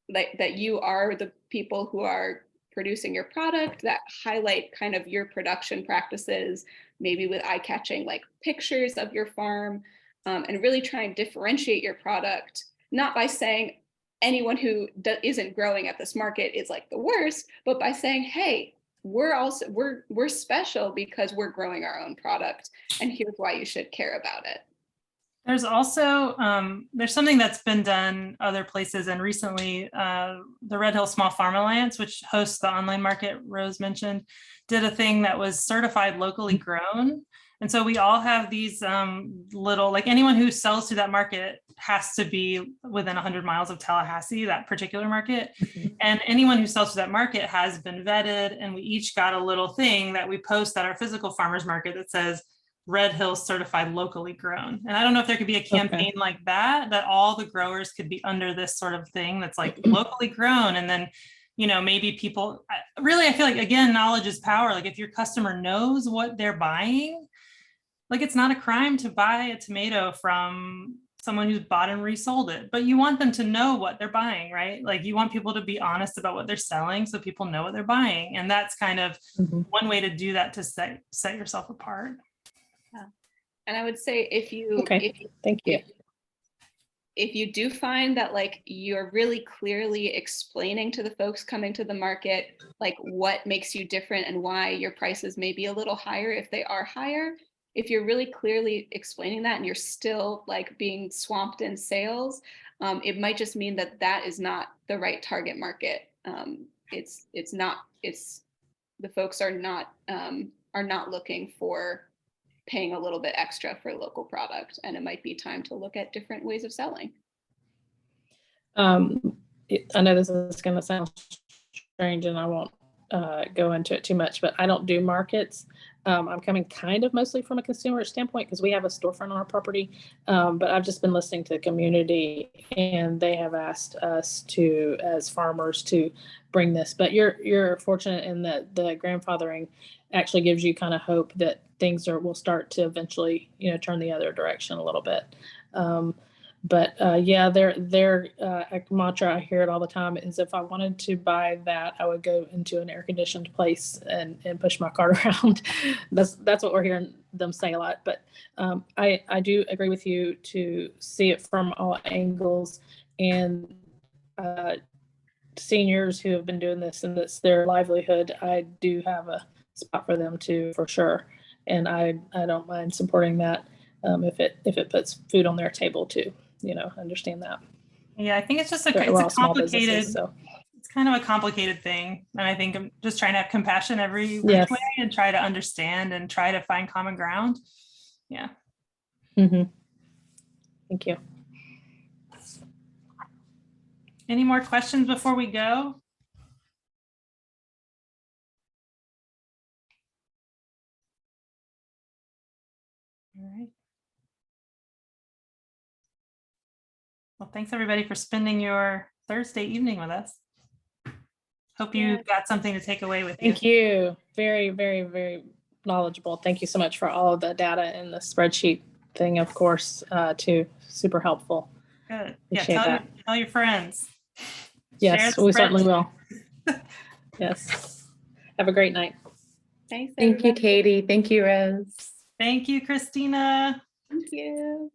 that you are the people who are producing your product, that highlight kind of your production practices, maybe with eye-catching like pictures of your farm, and really try and differentiate your product, not by saying anyone who isn't growing at this market is like the worst, but by saying, hey, we're special because we're growing our own product, and here's why you should care about it. There's also there's something that's been done other places, and recently the Red Hill Small Farm Alliance, which hosts the online market Rose mentioned, did a thing that was certified locally grown. And so we all have these little, like anyone who sells to that market has to be within 100 miles of Tallahassee, that particular market. And anyone who sells to that market has been vetted. And we each got a little thing that we post at our physical farmers market that says Red Hill certified locally grown. And I don't know if there could be a campaign like that all the growers could be under this sort of thing that's like locally grown. And then, you know, maybe people really, I feel like, again, knowledge is power. Like if your customer knows what they're buying, like it's not a crime to buy a tomato from someone who's bought and resold it, but you want them to know what they're buying, right? Like you want people to be honest about what they're selling so people know what they're buying. And that's kind of one way to do that, to set yourself apart. Yeah. And I would say if you do find that like you're really clearly explaining to the folks coming to the market, like what makes you different and why your prices may be a little higher if they are higher, if you're really clearly explaining that and you're still like being swamped in sales, it might just mean that that is not the right target market. The folks are not looking for paying a little bit extra for local product, and it might be time to look at different ways of selling. I know this is going to sound strange and I won't go into it too much, but I don't do markets. I'm coming kind of mostly from a consumer standpoint because we have a storefront on our property, but I've just been listening to the community, and they have asked us to, as farmers, to bring this. But you're fortunate in that the grandfathering actually gives you kind of hope that things will start to eventually, turn the other direction a little bit. But their mantra, I hear it all the time, is if I wanted to buy that, I would go into an air conditioned place and push my cart around. That's what we're hearing them say a lot. But I do agree with you to see it from all angles. And seniors who have been doing this and it's their livelihood, I do have a spot for them too, for sure. And I don't mind supporting that if it puts food on their table too. Understand that. Yeah, I think it's just it's a complicated it's kind of a complicated thing. And I think I'm just trying to have compassion every which Yes. way and try to understand and try to find common ground. Yeah. Mhm. Thank you. Any more questions before we go? All right. Well, thanks everybody for spending your Thursday evening with us. Hope you got something to take away with you. Thank you. Very, very, very knowledgeable. Thank you so much for all of the data and the spreadsheet thing, of course, too. Super helpful. Good. Yeah, Appreciate tell your friends. Yes, Share we the certainly spreadsheet. will. Yes. Have a great night. Thanks, Thank you, everybody. Katie. Thank you, Rose. Thank you, Christina. Thank you.